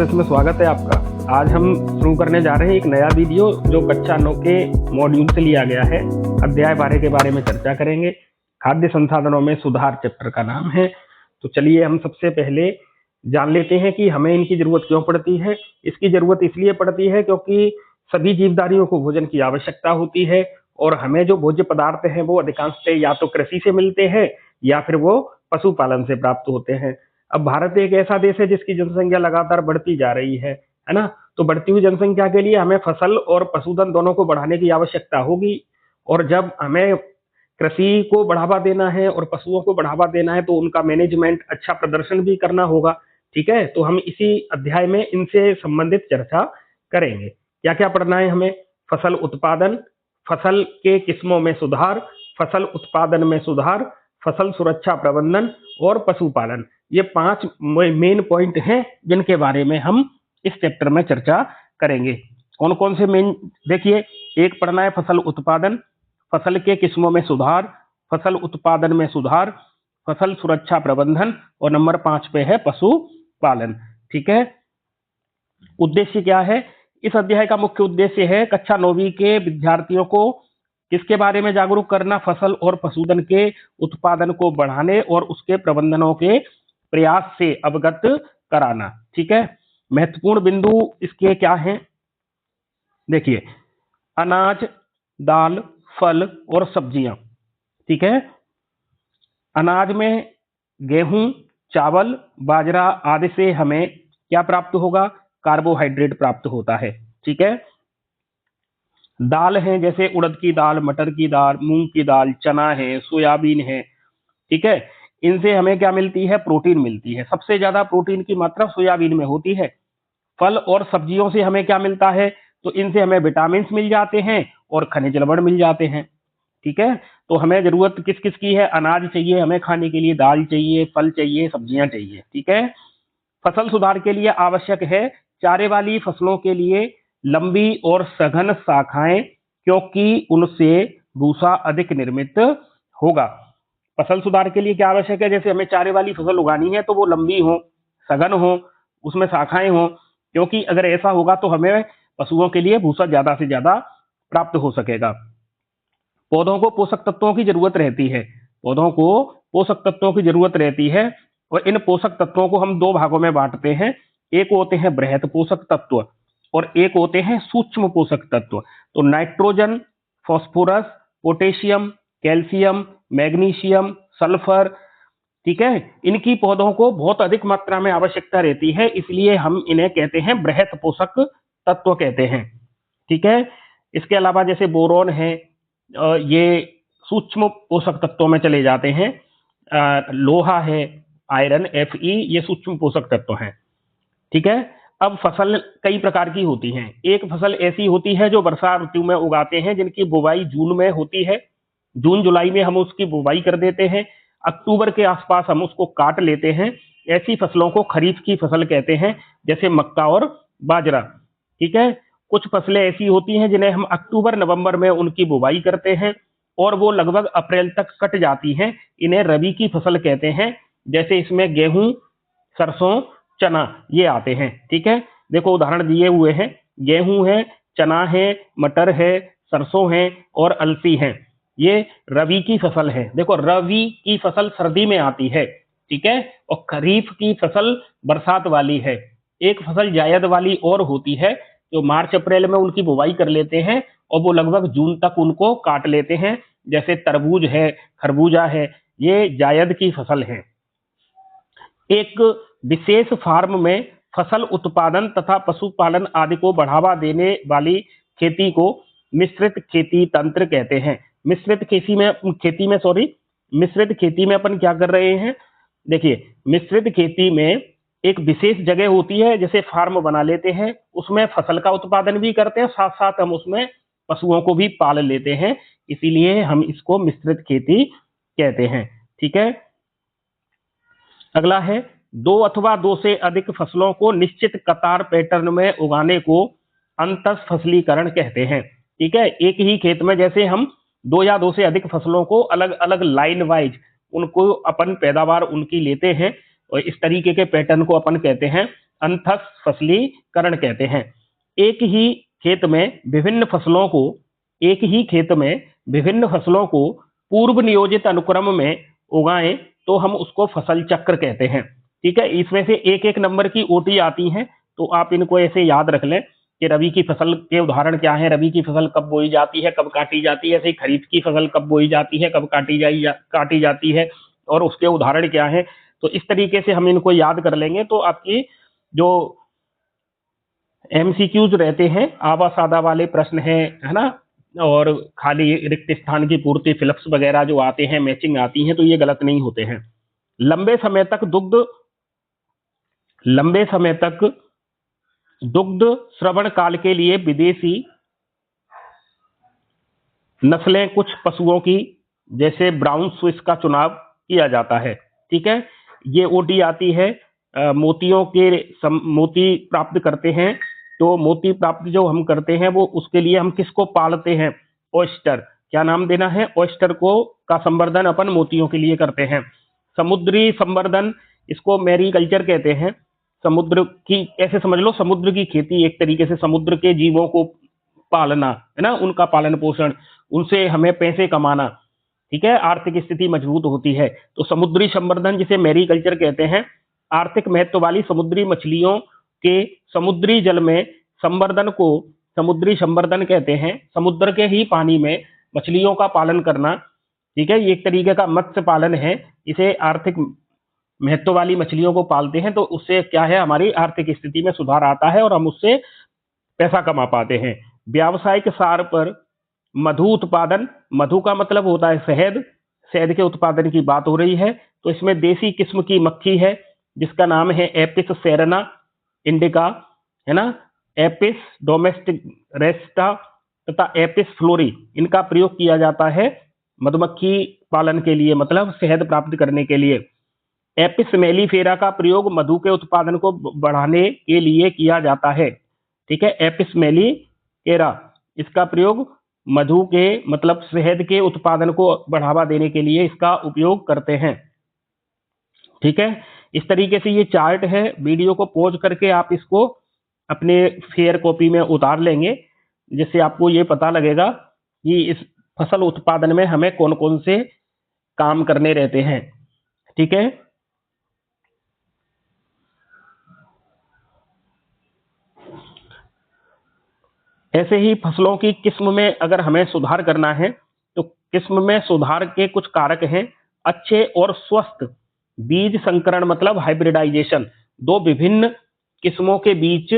इसमें स्वागत है आपका। आज हम शुरू करने जा रहे हैं एक नया वीडियो जो कक्षा 9 के मॉड्यूल से लिया गया है। अध्याय 12 के बारे में चर्चा करेंगे। खाद्य संसाधनों में सुधार चैप्टर का नाम है। तो चलिए हम सबसे पहले जान लेते हैं कि हमें इनकी जरूरत क्यों पड़ती है। इसकी जरूरत इसलिए पड़ती है क्योंकि सभी जीवधारियों को भोजन की आवश्यकता होती है और हमें जो भोज्य पदार्थ हैं वो अधिकांशतः या तो कृषि से मिलते हैं या फिर वो पशुपालन से प्राप्त होते हैं। अब भारत एक ऐसा देश है जिसकी जनसंख्या लगातार बढ़ती जा रही है ना। तो बढ़ती हुई जनसंख्या के लिए हमें फसल और पशुधन दोनों को बढ़ाने की आवश्यकता होगी। और जब हमें कृषि को बढ़ावा देना है और पशुओं को बढ़ावा देना है तो उनका मैनेजमेंट अच्छा प्रदर्शन भी करना होगा। ठीक है, तो हम इसी अध्याय में इनसे संबंधित चर्चा करेंगे। क्या क्या पढ़ना है हमें? फसल उत्पादन, फसल के किस्मों में सुधार, फसल उत्पादन में सुधार, फसल सुरक्षा प्रबंधन और पशुपालन। ये 5 मेन पॉइंट हैं जिनके बारे में हम इस चैप्टर में चर्चा करेंगे। कौन कौन से मेन? देखिए, एक पढ़ना है फसल उत्पादन, फसल के किस्मों में सुधार, फसल उत्पादन में सुधार, फसल सुरक्षा प्रबंधन और नंबर 5 पे है पशुपालन। ठीक है, उद्देश्य क्या है? इस अध्याय का मुख्य उद्देश्य है कक्षा 9वीं के विद्यार्थियों को किसके बारे में जागरूक करना? फसल और पशुधन के उत्पादन को बढ़ाने और उसके प्रबंधनों के प्रयास से अवगत कराना। ठीक है, महत्वपूर्ण बिंदु इसके क्या हैं? देखिए, अनाज, दाल, फल और सब्जियां। ठीक है, अनाज में गेहूं, चावल, बाजरा आदि से हमें क्या प्राप्त होगा? कार्बोहाइड्रेट प्राप्त होता है। ठीक है, दाल है जैसे उड़द की दाल, मटर की दाल, मूंग की दाल, चना है, सोयाबीन है। ठीक है, इनसे हमें क्या मिलती है? प्रोटीन मिलती है। सबसे ज्यादा प्रोटीन की मात्रा सोयाबीन में होती है। फल और सब्जियों से हमें क्या मिलता है? तो इनसे हमें विटामिन मिल जाते हैं और खनिज लवण मिल जाते हैं। ठीक है, तो हमें जरूरत किस किस की है? अनाज चाहिए हमें खाने के लिए, दाल चाहिए, फल चाहिए, सब्जियां चाहिए। ठीक है, फसल सुधार के लिए आवश्यक है चारे वाली फसलों के लिए लंबी और सघन शाखाएं, क्योंकि उनसे भूसा अधिक निर्मित होगा। फसल सुधार के लिए क्या आवश्यक है? जैसे हमें चारे वाली फसल उगानी है तो वो लंबी हो, सघन हो, उसमें शाखाएं हो, क्योंकि अगर ऐसा होगा तो हमें पशुओं के लिए भूसा ज्यादा से ज्यादा प्राप्त हो सकेगा। पौधों को पोषक तत्वों की जरूरत रहती है। पौधों को पोषक तत्वों की जरूरत रहती है और इन पोषक तत्वों को हम 2 भागों में बांटते हैं। एक होते हैं बृहत पोषक तत्व और एक होते हैं सूक्ष्म पोषक तत्व। तो nitrogen, phosphorus, potassium, calcium, magnesium, sulphur. ठीक है, इनकी पौधों को बहुत अधिक मात्रा में आवश्यकता रहती है, इसलिए हम इन्हें कहते हैं बृहत पोषक तत्व कहते हैं। ठीक है, इसके अलावा जैसे बोरोन है, ये सूक्ष्म पोषक तत्वों में चले जाते हैं। लोहा है, आयरन, Fe, ये सूक्ष्म पोषक तत्व हैं। ठीक है, अब फसल कई प्रकार की होती हैं। एक फसल ऐसी होती है जो वर्षा ऋतु में उगाते हैं, जिनकी बुवाई जून में होती है। जून जुलाई में हम उसकी बुवाई कर देते हैं, अक्टूबर के आसपास हम उसको काट लेते हैं। ऐसी फसलों को खरीफ की फसल कहते हैं, जैसे मक्का और बाजरा। ठीक है, कुछ फसलें ऐसी होती हैं जिन्हें हम अक्टूबर नवंबर में उनकी बुवाई करते हैं और वो लगभग अप्रैल तक कट जाती हैं। इन्हें रबी की फसल कहते हैं, जैसे इसमें गेहूं, सरसों, चना ये आते हैं। ठीक है, देखो उदाहरण दिए हुए हैं, गेहूं है, चना है, मटर है, सरसों है और अलसी है। ये रबी की फसल है। देखो, रबी की फसल सर्दी में आती है। ठीक है, और खरीफ की फसल बरसात वाली है। एक फसल जायद वाली और होती है जो मार्च अप्रैल में उनकी बुवाई कर लेते हैं और वो लगभग जून तक उनको काट लेते हैं, जैसे तरबूज है, खरबूजा है, ये जायद की फसल है। एक विशेष फार्म में फसल उत्पादन तथा पशुपालन आदि को बढ़ावा देने वाली खेती को मिश्रित खेती तंत्र कहते हैं। मिश्रित खेती में अपन क्या कर रहे हैं? देखिए, मिश्रित खेती में एक विशेष जगह होती है, जैसे फार्म बना लेते हैं, उसमें फसल का उत्पादन भी करते हैं, साथ साथ हम उसमें पशुओं को भी पाल लेते हैं, इसीलिए हम इसको मिश्रित खेती कहते हैं। ठीक है, अगला है 2 अथवा 2 से अधिक फसलों को निश्चित कतार पैटर्न में उगाने को अंतः फसलीकरण कहते हैं। ठीक है, एक ही खेत में जैसे हम 2 या 2 से अधिक फसलों को अलग अलग लाइन वाइज उनको अपन पैदावार उनकी लेते हैं और इस तरीके के पैटर्न को अपन कहते हैं अंतःस्थ फसलीकरण कहते हैं। एक ही खेत में विभिन्न फसलों को एक ही खेत में विभिन्न फसलों को पूर्व नियोजित अनुक्रम में उगाएं तो हम उसको फसल चक्र कहते हैं। ठीक है, इसमें से एक एक नंबर की ओटी आती हैं, तो आप इनको ऐसे याद रख लें कि रबी की फसल के उदाहरण क्या है, रबी की फसल कब बोई जाती है, कब काटी जाती है, ऐसे ही खरीफ की फसल कब बोई जाती है, कब काटी जाती है, और उसके उदाहरण क्या है। तो इस तरीके से हम इनको याद कर लेंगे तो आपकी जो एमसीक्यूज रहते हैं, आवा सादा वाले प्रश्न है ना, और खाली रिक्त स्थान की पूर्ति, फिलप्स वगैरह जो आते हैं, मैचिंग आती हैं, तो ये गलत नहीं होते हैं। लंबे समय तक दुग्ध श्रवण काल के लिए विदेशी नस्लें कुछ पशुओं की जैसे ब्राउन स्विस का चुनाव किया जाता है। ठीक है, ये ओटी आती है, मोती प्राप्त करते हैं। तो मोती प्राप्त जो हम करते हैं वो उसके लिए हम किसको पालते हैं, ऑयस्टर। क्या नाम देना है, ऑयस्टर को का संवर्धन अपन मोतियों के लिए करते हैं। समुद्री संवर्धन, इसको मैरीकल्चर कहते हैं। समुद्र की, ऐसे समझ लो समुद्र की खेती, एक तरीके से समुद्र के जीवों को पालना है ना, उनका पालन पोषण, उनसे हमें पैसे कमाना। ठीक है, आर्थिक स्थिति मजबूत होती है। तो समुद्री संवर्धन जिसे मैरीकल्चर कहते हैं, आर्थिक महत्व वाली समुद्री मछलियों के समुद्री जल में संवर्धन को समुद्री संवर्धन कहते हैं। समुद्र के ही पानी में मछलियों का पालन करना, ठीक है, ये एक तरीके का मत्स्य पालन है। इसे आर्थिक महत्व वाली मछलियों को पालते हैं तो उससे क्या है, हमारी आर्थिक स्थिति में सुधार आता है और हम उससे पैसा कमा पाते हैं। व्यावसायिक सार पर मधु उत्पादन, मधु का मतलब होता है शहद, शहद के उत्पादन की बात हो रही है। तो इसमें देसी किस्म की मक्खी है जिसका नाम है एपिस सेरेना इंडिका, है ना, एपिस डोमेस्टिक रेस्टा तथा एपिस फ्लोरी, इनका प्रयोग किया जाता है मधुमक्खी पालन के लिए, मतलब शहद प्राप्त करने के लिए। एपिस मेलिफेरा का प्रयोग मधु के उत्पादन को बढ़ाने के लिए किया जाता है। ठीक है, एपिस मेलिफेरा, इसका प्रयोग मधु के मतलब शहद के उत्पादन को बढ़ावा देने के लिए इसका उपयोग करते हैं। ठीक है, इस तरीके से ये चार्ट है। वीडियो को पॉज करके आप इसको अपने फेयर कॉपी में उतार लेंगे, जिससे आपको ये पता लगेगा कि इस फसल उत्पादन में हमें कौन कौन से काम करने रहते हैं। ठीक है, ऐसे ही फसलों की किस्म में अगर हमें सुधार करना है तो किस्म में सुधार के कुछ कारक हैं। अच्छे और स्वस्थ बीज संकरण मतलब हाइब्रिडाइजेशन, दो विभिन्न किस्मों के बीच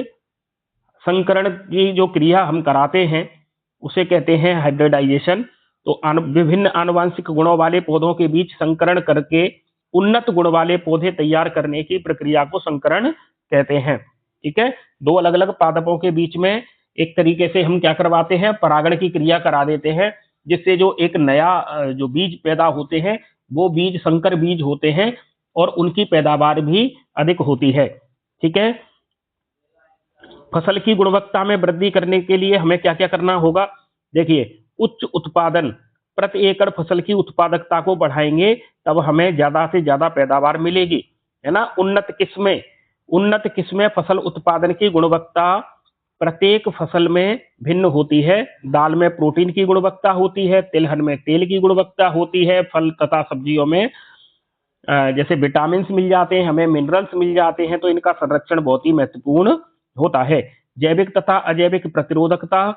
संकरण की जो क्रिया हम कराते हैं उसे कहते हैं हाइब्रिडाइजेशन। तो विभिन्न आनुवंशिक गुणों वाले पौधों के बीच संकरण करके उन्नत गुण वाले पौधे तैयार करने की प्रक्रिया को संकरण कहते हैं। ठीक है, दो अलग अलग पादपों के बीच में एक तरीके से हम क्या करवाते हैं, परागण की क्रिया करा देते हैं, जिससे जो एक नया जो बीज पैदा होते हैं वो बीज संकर बीज होते हैं और उनकी पैदावार भी अधिक होती है। ठीक है, फसल की गुणवत्ता में वृद्धि करने के लिए हमें क्या क्या करना होगा, देखिए, उच्च उत्पादन, प्रति एकड़ फसल की उत्पादकता को बढ़ाएंगे तब हमें ज्यादा से ज्यादा पैदावार मिलेगी, है ना। उन्नत किस्में फसल उत्पादन की गुणवत्ता प्रत्येक फसल में भिन्न होती है। दाल में प्रोटीन की गुणवत्ता होती है, तिलहन में तेल की गुणवत्ता होती है, फल तथा सब्जियों में जैसे विटामिन मिल जाते हैं, हमें मिनरल्स मिल जाते हैं, तो इनका संरक्षण बहुत ही महत्वपूर्ण होता है। जैविक तथा अजैविक प्रतिरोधकता,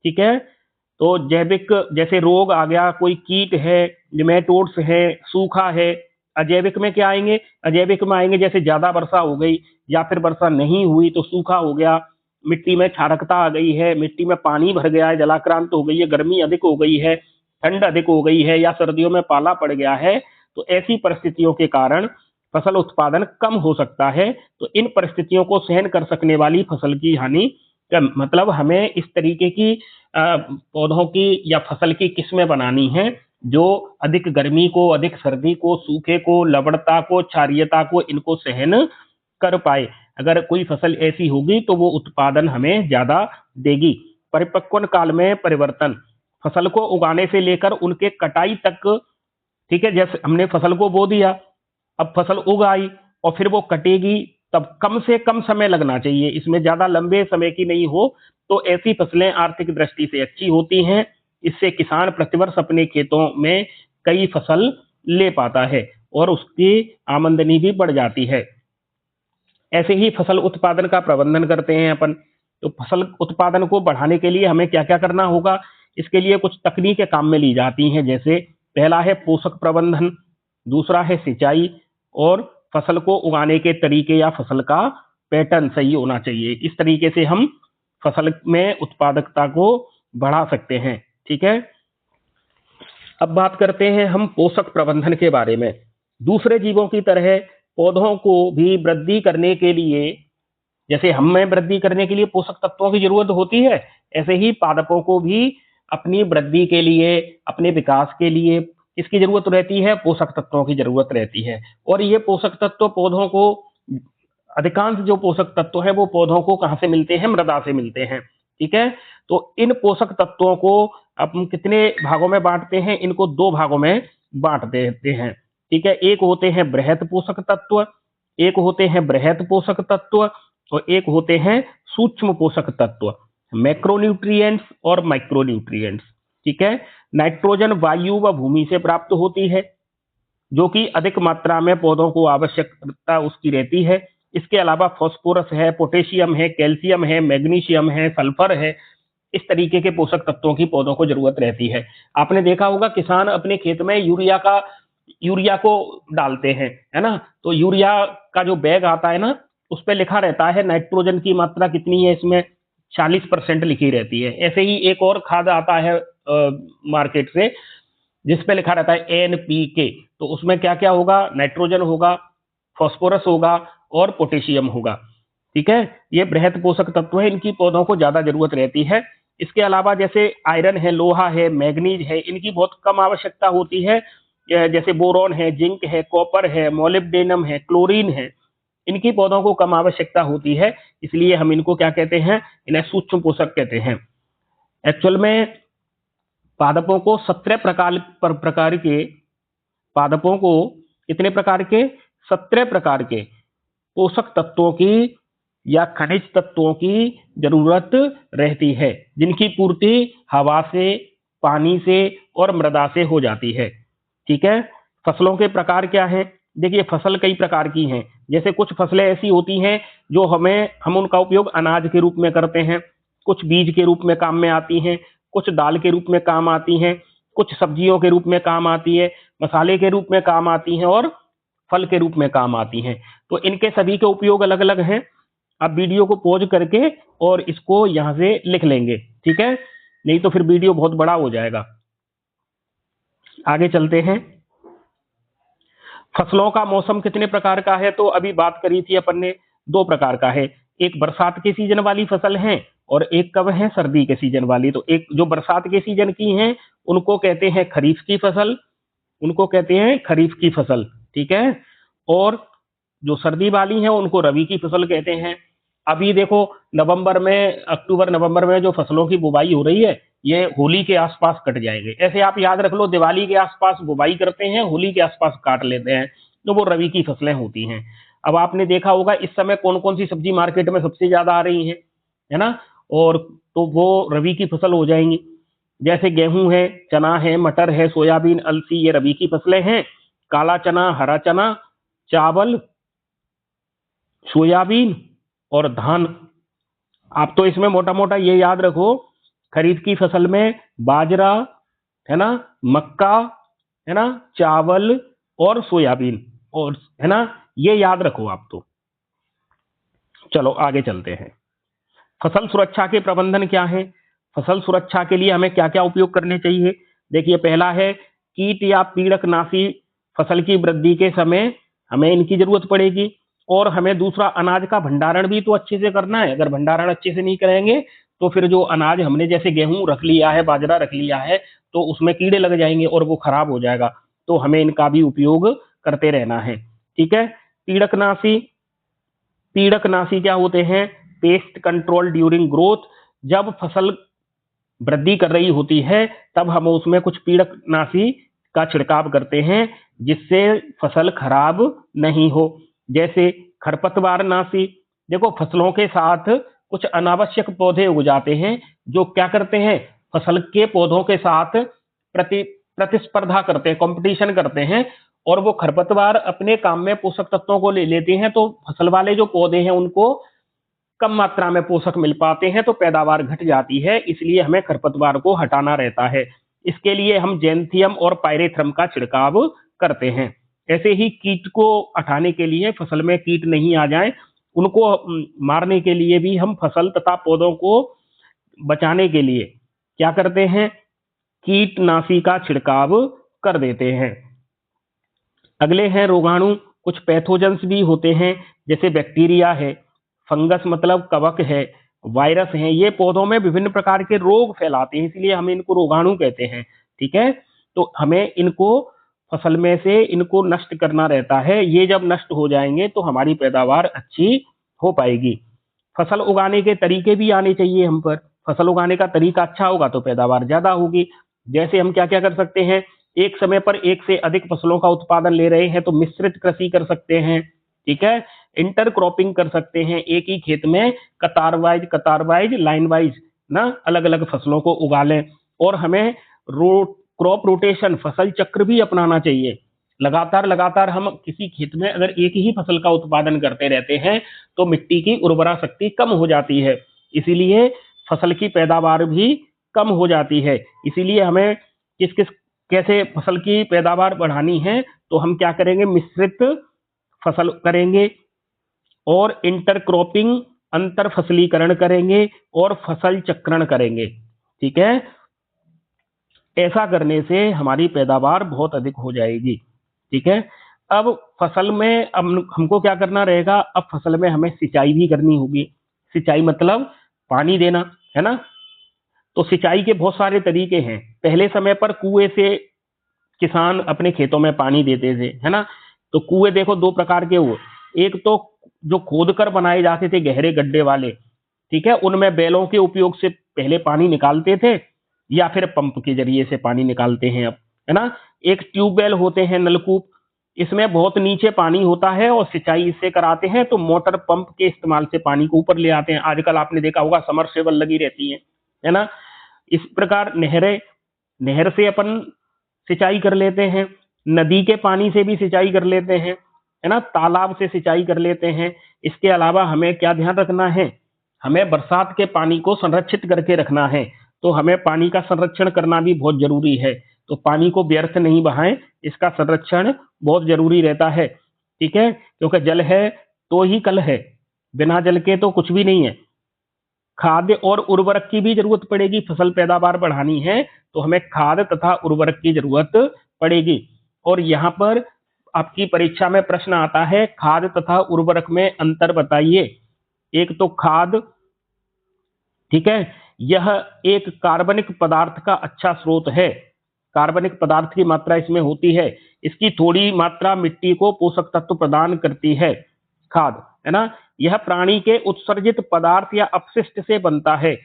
ठीक है, तो जैविक जैसे रोग आ गया, कोई कीट है, निमेटोड्स है, सूखा है। अजैविक में क्या आएंगे, अजैविक में आएंगे जैसे ज्यादा वर्षा हो गई या फिर वर्षा नहीं हुई तो सूखा हो गया, मिट्टी में क्षारकता आ गई है, मिट्टी में पानी भर गया है, जलाक्रांत हो गई है, गर्मी अधिक हो गई है, ठंड अधिक हो गई है, या सर्दियों में पाला पड़ गया है, तो ऐसी परिस्थितियों के कारण फसल उत्पादन कम हो सकता है। तो इन परिस्थितियों को सहन कर सकने वाली फसल की हानि मतलब हमें इस तरीके की पौधों की या फसल की किस्में बनानी है जो अधिक गर्मी को, अधिक सर्दी को, सूखे को, लवणता को, क्षारीयता को, इनको सहन कर पाए। अगर कोई फसल ऐसी होगी तो वो उत्पादन हमें ज्यादा देगी। परिपक्वन काल में परिवर्तन, फसल को उगाने से लेकर उनके कटाई तक, ठीक है, जैसे हमने फसल को बो दिया, अब फसल उग आई और फिर वो कटेगी, तब कम से कम समय लगना चाहिए, इसमें ज्यादा लंबे समय की नहीं हो, तो ऐसी फसलें आर्थिक दृष्टि से अच्छी होती हैं। इससे किसान प्रतिवर्ष अपने खेतों में कई फसल ले पाता है और उसकी आमदनी भी बढ़ जाती है। ऐसे ही फसल उत्पादन का प्रबंधन करते हैं अपन। तो फसल उत्पादन को बढ़ाने के लिए हमें क्या क्या करना होगा, इसके लिए कुछ तकनीकें काम में ली जाती हैं। जैसे पहला है पोषक प्रबंधन, दूसरा है सिंचाई, और फसल को उगाने के तरीके या फसल का पैटर्न सही होना चाहिए। इस तरीके से हम फसल में उत्पादकता को बढ़ा सकते हैं। ठीक है, अब बात करते हैं हम पोषक प्रबंधन के बारे में। दूसरे जीवों की तरह पौधों को भी वृद्धि करने के लिए, जैसे हमें वृद्धि करने के लिए पोषक तत्वों की जरूरत होती है, ऐसे ही पादपों को भी अपनी वृद्धि के लिए, अपने विकास के लिए किसकी जरूरत रहती है, पोषक तत्वों की जरूरत रहती है। और ये पोषक तत्व पौधों को, अधिकांश जो पोषक तत्व है वो पौधों को कहां से मिलते हैं, मृदा से मिलते हैं। ठीक है, तो इन पोषक तत्वों को अब हम कितने भागों में बांटते हैं, इनको दो भागों में बांट देते हैं। ठीक है, एक होते हैं बृहत पोषक तत्व, एक होते हैं बृहत पोषक तत्व, और एक होते हैं सूक्ष्म पोषक तत्व, मैक्रोन्यूट्रिएंट्स और माइक्रोन्यूट्रिएंट्स। ठीक है, नाइट्रोजन वायु व भूमि से प्राप्त होती है, जो कि अधिक मात्रा में पौधों को आवश्यकता उसकी रहती है। इसके अलावा फास्फोरस है, पोटेशियम है, कैल्शियम है, मैग्नीशियम है, सल्फर है। इस तरीके के पोषक तत्वों की पौधों को जरूरत रहती है। आपने देखा होगा किसान अपने खेत में यूरिया को डालते हैं, है ना। तो यूरिया का जो बैग आता है ना, उस पर लिखा रहता है नाइट्रोजन की मात्रा कितनी है, इसमें 40% लिखी रहती है। ऐसे ही एक और खाद आता है मार्केट से, जिस पे लिखा रहता है NPK। तो उसमें क्या क्या होगा, नाइट्रोजन होगा, फास्फोरस होगा और पोटेशियम होगा। ठीक है, ये बृहत पोषक तत्व है, इनकी पौधों को ज्यादा जरूरत रहती है। इसके अलावा जैसे आयरन है, लोहा है, मैग्नीज है, इनकी बहुत कम आवश्यकता होती है। जैसे बोरॉन है, जिंक है, कॉपर है, मोलिब्डेनम है, क्लोरीन है, इनकी पौधों को कम आवश्यकता होती है। इसलिए हम इनको क्या कहते हैं, इन्हें सूक्ष्म पोषक कहते हैं। एक्चुअल में पादपों को 17 प्रकार के, पादपों को कितने प्रकार के, 17 प्रकार के पोषक तत्वों की या खनिज तत्वों की जरूरत रहती है, जिनकी पूर्ति हवा से, पानी से और मृदा से हो जाती है। ठीक है, फसलों के प्रकार क्या हैं, देखिए फसल कई प्रकार की हैं। जैसे कुछ फसलें ऐसी होती हैं जो हम उनका उपयोग अनाज के रूप में करते हैं, कुछ बीज के रूप में काम में आती हैं, कुछ दाल के रूप में काम आती हैं, कुछ सब्जियों के रूप में काम आती है, मसाले के रूप में काम आती हैं और फल के रूप में काम आती हैं। तो इनके सभी के उपयोग अलग अलग हैं। आप वीडियो को पॉज करके और इसको यहां से लिख लेंगे, ठीक है, नहीं तो फिर वीडियो बहुत बड़ा हो जाएगा। आगे चलते हैं। फसलों का मौसम कितने प्रकार का है, तो अभी बात करी थी अपन ने, 2 प्रकार का है। एक बरसात के सीजन वाली फसल है और एक कब है, सर्दी के सीजन वाली। तो एक जो बरसात के सीजन की हैं उनको कहते हैं खरीफ की फसल, उनको कहते हैं खरीफ की फसल। ठीक है, और जो सर्दी वाली हैं उनको रबी की फसल कहते हैं। अभी देखो नवंबर में, अक्टूबर नवंबर में जो फसलों की बुवाई हो रही है, ये होली के आसपास कट जाएंगे। ऐसे आप याद रख लो, दिवाली के आसपास बुवाई करते हैं, होली के आसपास काट लेते हैं, तो वो रबी की फसलें होती हैं। अब आपने देखा होगा इस समय कौन कौन सी सब्जी मार्केट में सबसे ज्यादा आ रही है ना, और तो वो रबी की फसल हो जाएंगी। जैसे गेहूं है, चना है, मटर है, सोयाबीन, अलसी, ये रबी की फसलें हैं। काला चना, हरा चना, चावल, सोयाबीन और धान। आप तो इसमें मोटा मोटा ये याद रखो, खरीफ की फसल में बाजरा, है ना, मक्का, है ना, चावल और सोयाबीन, और है ना, ये याद रखो आप तो। चलो आगे चलते हैं। फसल सुरक्षा के प्रबंधन क्या है, फसल सुरक्षा के लिए हमें क्या क्या उपयोग करने चाहिए। देखिए पहला है कीट या पीड़कनाशी। फसल की वृद्धि के समय हमें इनकी जरूरत पड़ेगी। और हमें दूसरा, अनाज का भंडारण भी तो अच्छे से करना है। अगर भंडारण अच्छे से नहीं करेंगे तो फिर जो अनाज हमने जैसे गेहूं रख लिया है, बाजरा रख लिया है, तो उसमें कीड़े लग जाएंगे और वो खराब हो जाएगा। तो हमें इनका भी उपयोग करते रहना है। ठीक है, पीड़कनाशी, पीड़कनाशी क्या होते हैं, पेस्ट कंट्रोल ड्यूरिंग ग्रोथ। जब फसल वृद्धि कर रही होती है तब हम उसमें कुछ पीड़कनाशी का छिड़काव करते हैं, जिससे फसल खराब नहीं हो। जैसे खरपतवारनाशी, देखो फसलों के साथ कुछ अनावश्यक पौधे उग जाते हैं जो क्या करते हैं, फसल के पौधों के साथ प्रतिस्पर्धा करते हैं, कंपटीशन करते हैं, और वो खरपतवार अपने काम में पोषक तत्वों को ले लेती हैं, तो फसल वाले जो पौधे हैं उनको कम मात्रा में पोषक मिल पाते हैं, तो पैदावार घट जाती है। इसलिए हमें खरपतवार को हटाना रहता है। इसके लिए हम जेंथियम और पायरेथ्रम का छिड़काव करते हैं। ऐसे ही कीट को हटाने के लिए, फसल में कीट नहीं आ जाए उनको मारने के लिए भी हम फसल तथा पौधों को बचाने के लिए क्या करते हैं, कीटनाशी का छिड़काव कर देते हैं। अगले हैं रोगाणु। कुछ पैथोजेंस भी होते हैं, जैसे बैक्टीरिया है, फंगस मतलब कवक है, वायरस है, ये पौधों में विभिन्न प्रकार के रोग फैलाते हैं, इसलिए हम इनको रोगाणु कहते हैं। ठीक है, तो हमें इनको फसल में से इनको नष्ट करना रहता है। ये जब नष्ट हो जाएंगे तो हमारी पैदावार अच्छी हो पाएगी। फसल उगाने के तरीके भी आने चाहिए हम पर। फसल उगाने का तरीका अच्छा होगा तो पैदावार ज्यादा होगी। जैसे हम क्या क्या कर सकते हैं, एक समय पर एक से अधिक फसलों का उत्पादन ले रहे हैं तो मिश्रित कृषि कर सकते हैं। ठीक है, इंटर क्रॉपिंग कर सकते हैं, एक ही खेत में कतार वाइज लाइन वाइज ना अलग अलग फसलों को उगा लें। और हमें क्रॉप रोटेशन, फसल चक्र भी अपनाना चाहिए। लगातार लगातार हम किसी खेत में अगर एक ही फसल का उत्पादन करते रहते हैं तो मिट्टी की उर्वरा शक्ति कम हो जाती है, इसीलिए फसल की पैदावार भी कम हो जाती है। इसीलिए हमें किस किस कैसे फसल की पैदावार बढ़ानी है, तो हम क्या करेंगे, मिश्रित फसल करेंगे और इंटर क्रॉपिंग अंतर फसलीकरण करेंगे और फसल चक्रण करेंगे। ठीक है, ऐसा करने से हमारी पैदावार बहुत अधिक हो जाएगी। ठीक है, अब फसल में अब हमको क्या करना रहेगा, अब फसल में हमें सिंचाई भी करनी होगी। सिंचाई मतलब पानी देना, है ना। तो सिंचाई के बहुत सारे तरीके हैं। पहले समय पर कुएं से किसान अपने खेतों में पानी देते थे, है ना। तो कुएं देखो दो प्रकार के हुए, एक तो जो खोद कर बनाए जाते थे गहरे गड्ढे वाले, ठीक है, उनमें बैलों के उपयोग से पहले पानी निकालते थे या फिर पंप के जरिए से पानी निकालते हैं अब, है ना। एक ट्यूबवेल होते हैं, नलकूप, इसमें बहुत नीचे पानी होता है और सिंचाई इससे कराते हैं, तो मोटर पंप के इस्तेमाल से पानी को ऊपर ले आते हैं। आजकल आपने देखा होगा समरसेबल लगी रहती है ना। इस प्रकार नहर से अपन सिंचाई कर लेते हैं, नदी के पानी से भी सिंचाई कर लेते हैं, है ना, तालाब से सिंचाई कर लेते हैं। इसके अलावा हमें क्या ध्यान रखना है, हमें बरसात के पानी को संरक्षित करके रखना है। तो हमें पानी का संरक्षण करना भी बहुत जरूरी है। तो पानी को व्यर्थ नहीं बहाएं, इसका संरक्षण बहुत जरूरी रहता है। ठीक है, क्योंकि जल है तो ही कल है, बिना जल के तो कुछ भी नहीं है। खाद्य और उर्वरक की भी जरूरत पड़ेगी। फसल पैदावार बढ़ानी है तो हमें खाद तथा उर्वरक की जरूरत पड़ेगी। और यहाँ पर आपकी परीक्षा में प्रश्न आता है, खाद तथा उर्वरक में अंतर बताइए। एक तो खाद, ठीक है, यह एक कार्बनिक पदार्थ का अच्छा स्रोत है। कार्बनिक पदार्थ की मात्रा इसमें होती है, इसकी थोड़ी मात्रा मिट्टी को पोषक तत्व प्रदान करती है खाद, है ना। यह प्राणी के उत्सर्जित पदार्थ या अपशिष्ट से बनता है।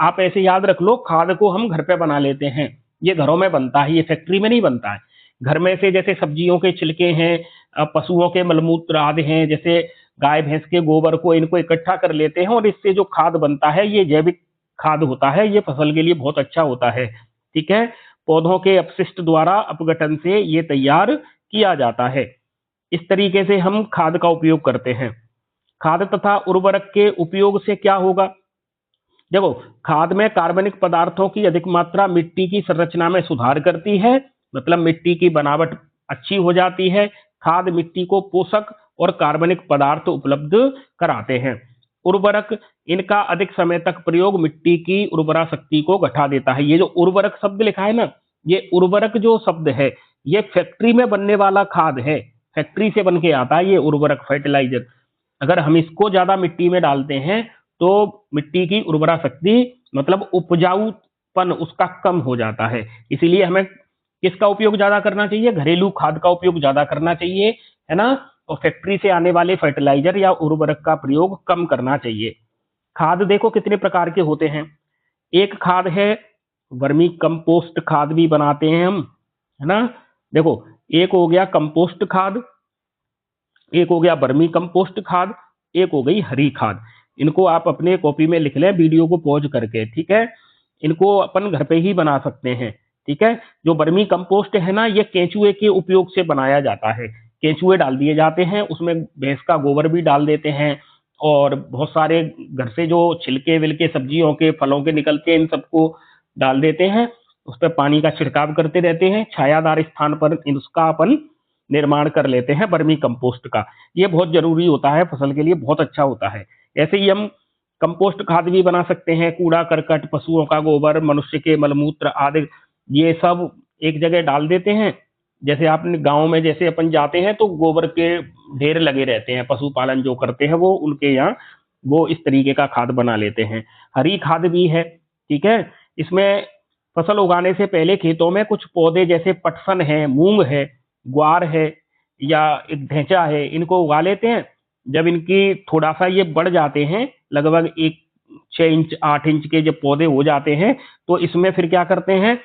आप ऐसे याद रख लो, खाद को हम घर पे बना लेते हैं, ये घरों में बनता है, ये फैक्ट्री में नहीं बनता है। घर में से जैसे सब्जियों के छिलके हैं, पशुओं के मलमूत्र आदि हैं, जैसे गाय भैंस के गोबर को, इनको इकट्ठा कर लेते हैं और इससे जो खाद बनता है ये जैविक खाद होता है, ये फसल के लिए बहुत अच्छा होता है। ठीक है, पौधों के अपशिष्ट द्वारा अपघटन से ये तैयार किया जाता है। इस तरीके से हम खाद का उपयोग करते हैं। खाद तथा उर्वरक के उपयोग से क्या होगा, देखो खाद में कार्बनिक पदार्थों की अधिक मात्रा मिट्टी की संरचना में सुधार करती है, मतलब मिट्टी की बनावट अच्छी हो जाती है। खाद मिट्टी को पोषक और कार्बनिक पदार्थ उपलब्ध कराते हैं। उर्वरक, इनका अधिक समय तक प्रयोग मिट्टी की उर्वरा शक्ति को घटा देता है। ये जो उर्वरक शब्द लिखा है ना, ये उर्वरक जो शब्द है ये फैक्ट्री में बनने वाला खाद है, फैक्ट्री से बन के आता है ये उर्वरक, फर्टिलाइजर। अगर हम इसको ज्यादा मिट्टी में डालते हैं तो मिट्टी की उर्वरा शक्ति मतलब उपजाऊपन उसका कम हो जाता है। इसीलिए हमें किसका उपयोग ज्यादा करना चाहिए, घरेलू खाद का उपयोग ज्यादा करना चाहिए, है ना। और फैक्ट्री से आने वाले फर्टिलाइजर या उर्वरक का प्रयोग कम करना चाहिए। खाद देखो कितने प्रकार के होते हैं। एक खाद है वर्मी कंपोस्ट खाद भी बनाते हैं हम, है ना। देखो एक हो गया कंपोस्ट खाद, एक हो गया वर्मी कंपोस्ट खाद, एक हो गई हरी खाद। इनको आप अपने कॉपी में लिख लें वीडियो को पॉज करके, ठीक है। इनको अपन घर पे ही बना सकते हैं, ठीक है। जो वर्मी कंपोस्ट है ना, ये केंचुए के उपयोग से बनाया जाता है। केंचुए डाल दिए जाते हैं, उसमें भैंस का गोबर भी डाल देते हैं, और बहुत सारे घर से जो छिलके विलके सब्जियों के फलों के निकलते हैं इन सबको डाल देते हैं। उस पर पानी का छिड़काव करते रहते हैं, छायादार स्थान पर इसका अपन निर्माण कर लेते हैं वर्मी कंपोस्ट का। ये बहुत जरूरी होता है, फसल के लिए बहुत अच्छा होता है। ऐसे ही हम कंपोस्ट खाद भी बना सकते हैं। कूड़ा करकट, पशुओं का गोबर, मनुष्य के मलमूत्र आदि, ये सब एक जगह डाल देते हैं। जैसे आपने गांव में जैसे अपन जाते हैं तो गोबर के ढेर लगे रहते हैं, पशुपालन जो करते हैं वो उनके यहाँ वो इस तरीके का खाद बना लेते हैं। हरी खाद भी है, ठीक है। इसमें फसल उगाने से पहले खेतों में कुछ पौधे जैसे पटसन है, मूंग है, ग्वार है या एक ढेंचा है, इनको उगा लेते हैं। जब इनकी थोड़ा सा ये बढ़ जाते हैं, लगभग 6 इंच 8 इंच के जब पौधे हो जाते हैं, तो इसमें फिर क्या करते हैं,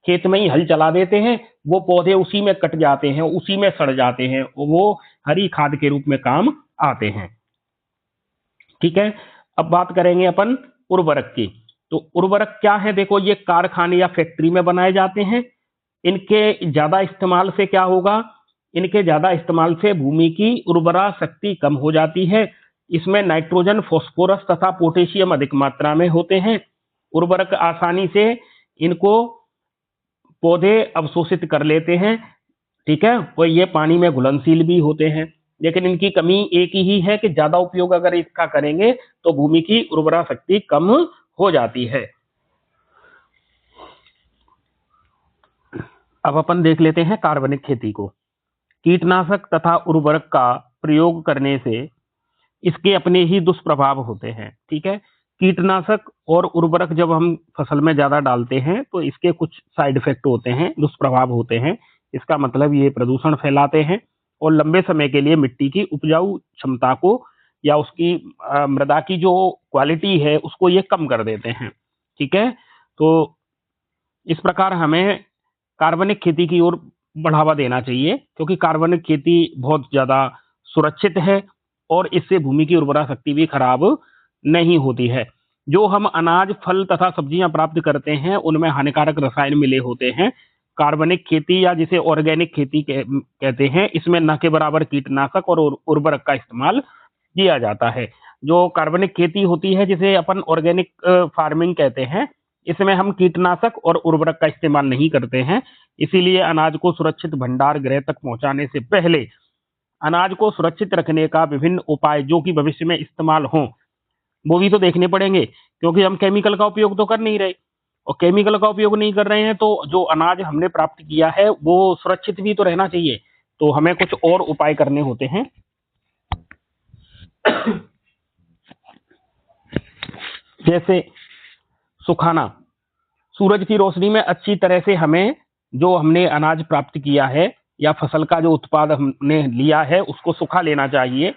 खेत में ही हल चला देते हैं। वो पौधे उसी में कट जाते हैं, उसी में सड़ जाते हैं, वो हरी खाद के रूप में काम आते हैं, ठीक है। अब बात करेंगे अपन उर्वरक की। तो उर्वरक क्या है, देखो ये कारखाने या फैक्ट्री में बनाए जाते हैं। इनके ज्यादा इस्तेमाल से क्या होगा, इनके ज्यादा इस्तेमाल से भूमि की उर्वरा शक्ति कम हो जाती है। इसमें नाइट्रोजन, फास्फोरस तथा पोटेशियम अधिक मात्रा में होते हैं। उर्वरक आसानी से इनको पौधे अवशोषित कर लेते हैं, ठीक है। और ये पानी में घुलनशील भी होते हैं। लेकिन इनकी कमी एक ही है कि ज्यादा उपयोग अगर इसका करेंगे तो भूमि की उर्वरा शक्ति कम हो जाती है। अब अपन देख लेते हैं कार्बनिक खेती को। कीटनाशक तथा उर्वरक का प्रयोग करने से इसके अपने ही दुष्प्रभाव होते हैं, ठीक है। कीटनाशक और उर्वरक जब हम फसल में ज्यादा डालते हैं तो इसके कुछ साइड इफेक्ट होते हैं, दुष्प्रभाव होते हैं। इसका मतलब ये प्रदूषण फैलाते हैं और लंबे समय के लिए मिट्टी की उपजाऊ क्षमता को या उसकी मृदा की जो क्वालिटी है उसको ये कम कर देते हैं, ठीक है। तो इस प्रकार हमें कार्बनिक खेती की ओर बढ़ावा देना चाहिए, क्योंकि कार्बनिक खेती बहुत ज्यादा सुरक्षित है और इससे भूमि की उर्वरा शक्ति भी खराब नहीं होती है। जो हम अनाज, फल तथा सब्जियां प्राप्त करते हैं उनमें हानिकारक रसायन मिले होते हैं। कार्बनिक खेती या जिसे ऑर्गेनिक खेती कहते हैं, इसमें न के बराबर कीटनाशक और उर्वरक का इस्तेमाल किया जाता है। जो कार्बनिक खेती होती है जिसे अपन ऑर्गेनिक फार्मिंग कहते हैं, इसमें हम कीटनाशक और उर्वरक का इस्तेमाल नहीं करते हैं। इसीलिए अनाज को सुरक्षित भंडार गृह तक पहुंचाने से पहले अनाज को सुरक्षित रखने का विभिन्न उपाय जो कि भविष्य में इस्तेमाल हों वो भी तो देखने पड़ेंगे, क्योंकि हम केमिकल का उपयोग तो कर नहीं रहे। और केमिकल का उपयोग नहीं कर रहे हैं तो जो अनाज हमने प्राप्त किया है वो सुरक्षित भी तो रहना चाहिए। तो हमें कुछ और उपाय करने होते हैं। जैसे सुखाना, सूरज की रोशनी में अच्छी तरह से हमें जो हमने अनाज प्राप्त किया है या फसल का जो उत्पाद हमने लिया है उसको सुखा लेना चाहिए।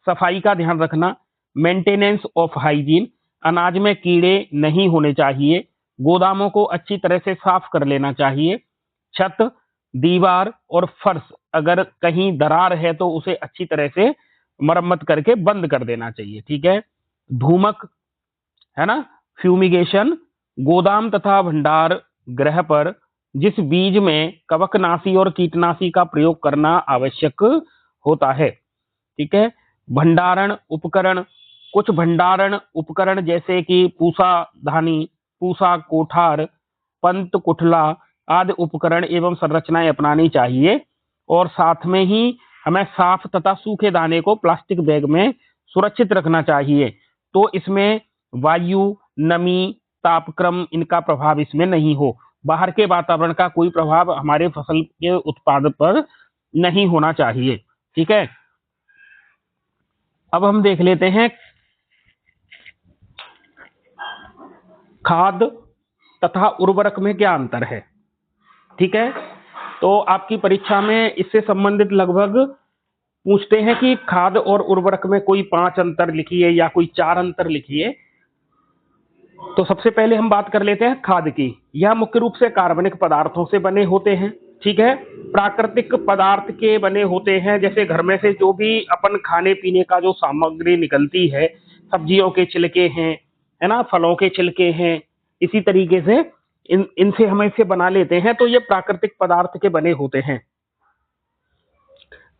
सफाई का ध्यान रखना, मेंटेनेंस ऑफ हाइजीन, अनाज में कीड़े नहीं होने चाहिए। गोदामों को अच्छी तरह से साफ कर लेना चाहिए। छत, दीवार और फर्श अगर कहीं दरार है तो उसे अच्छी तरह से मरम्मत करके बंद कर देना चाहिए, ठीक है। धूमक, है ना, फ्यूमिगेशन, गोदाम तथा भंडार गृह पर जिस बीज में कवकनाशी और कीटनाशी का प्रयोग करना आवश्यक होता है, ठीक है। भंडारण उपकरण, कुछ भंडारण उपकरण जैसे कि पूसा धानी, पूसा कोठार, पंत कुठला आदि उपकरण एवं संरचनाएं अपनानी चाहिए। और साथ में ही हमें साफ तथा सूखे दाने को प्लास्टिक बैग में सुरक्षित रखना चाहिए। तो इसमें वायु, नमी, तापक्रम इनका प्रभाव इसमें नहीं हो, बाहर के वातावरण का कोई प्रभाव हमारे फसल के उत्पाद पर नहीं होना चाहिए, ठीक है। अब हम देख लेते हैं खाद तथा उर्वरक में क्या अंतर है, ठीक है। तो आपकी परीक्षा में इससे संबंधित लगभग पूछते हैं कि खाद और उर्वरक में कोई 5 अंतर लिखिए या कोई 4 अंतर लिखिए। तो सबसे पहले हम बात कर लेते हैं खाद की। यह मुख्य रूप से कार्बनिक पदार्थों से बने होते हैं, ठीक है, प्राकृतिक पदार्थ के बने होते हैं, जैसे घर में से जो भी अपन खाने पीने का जो सामग्री निकलती है, सब्जियों के छिलके हैं, है ना, फलों के छिलके हैं, इसी तरीके से इनसे हम इसे बना लेते हैं, तो ये प्राकृतिक पदार्थ के बने होते हैं।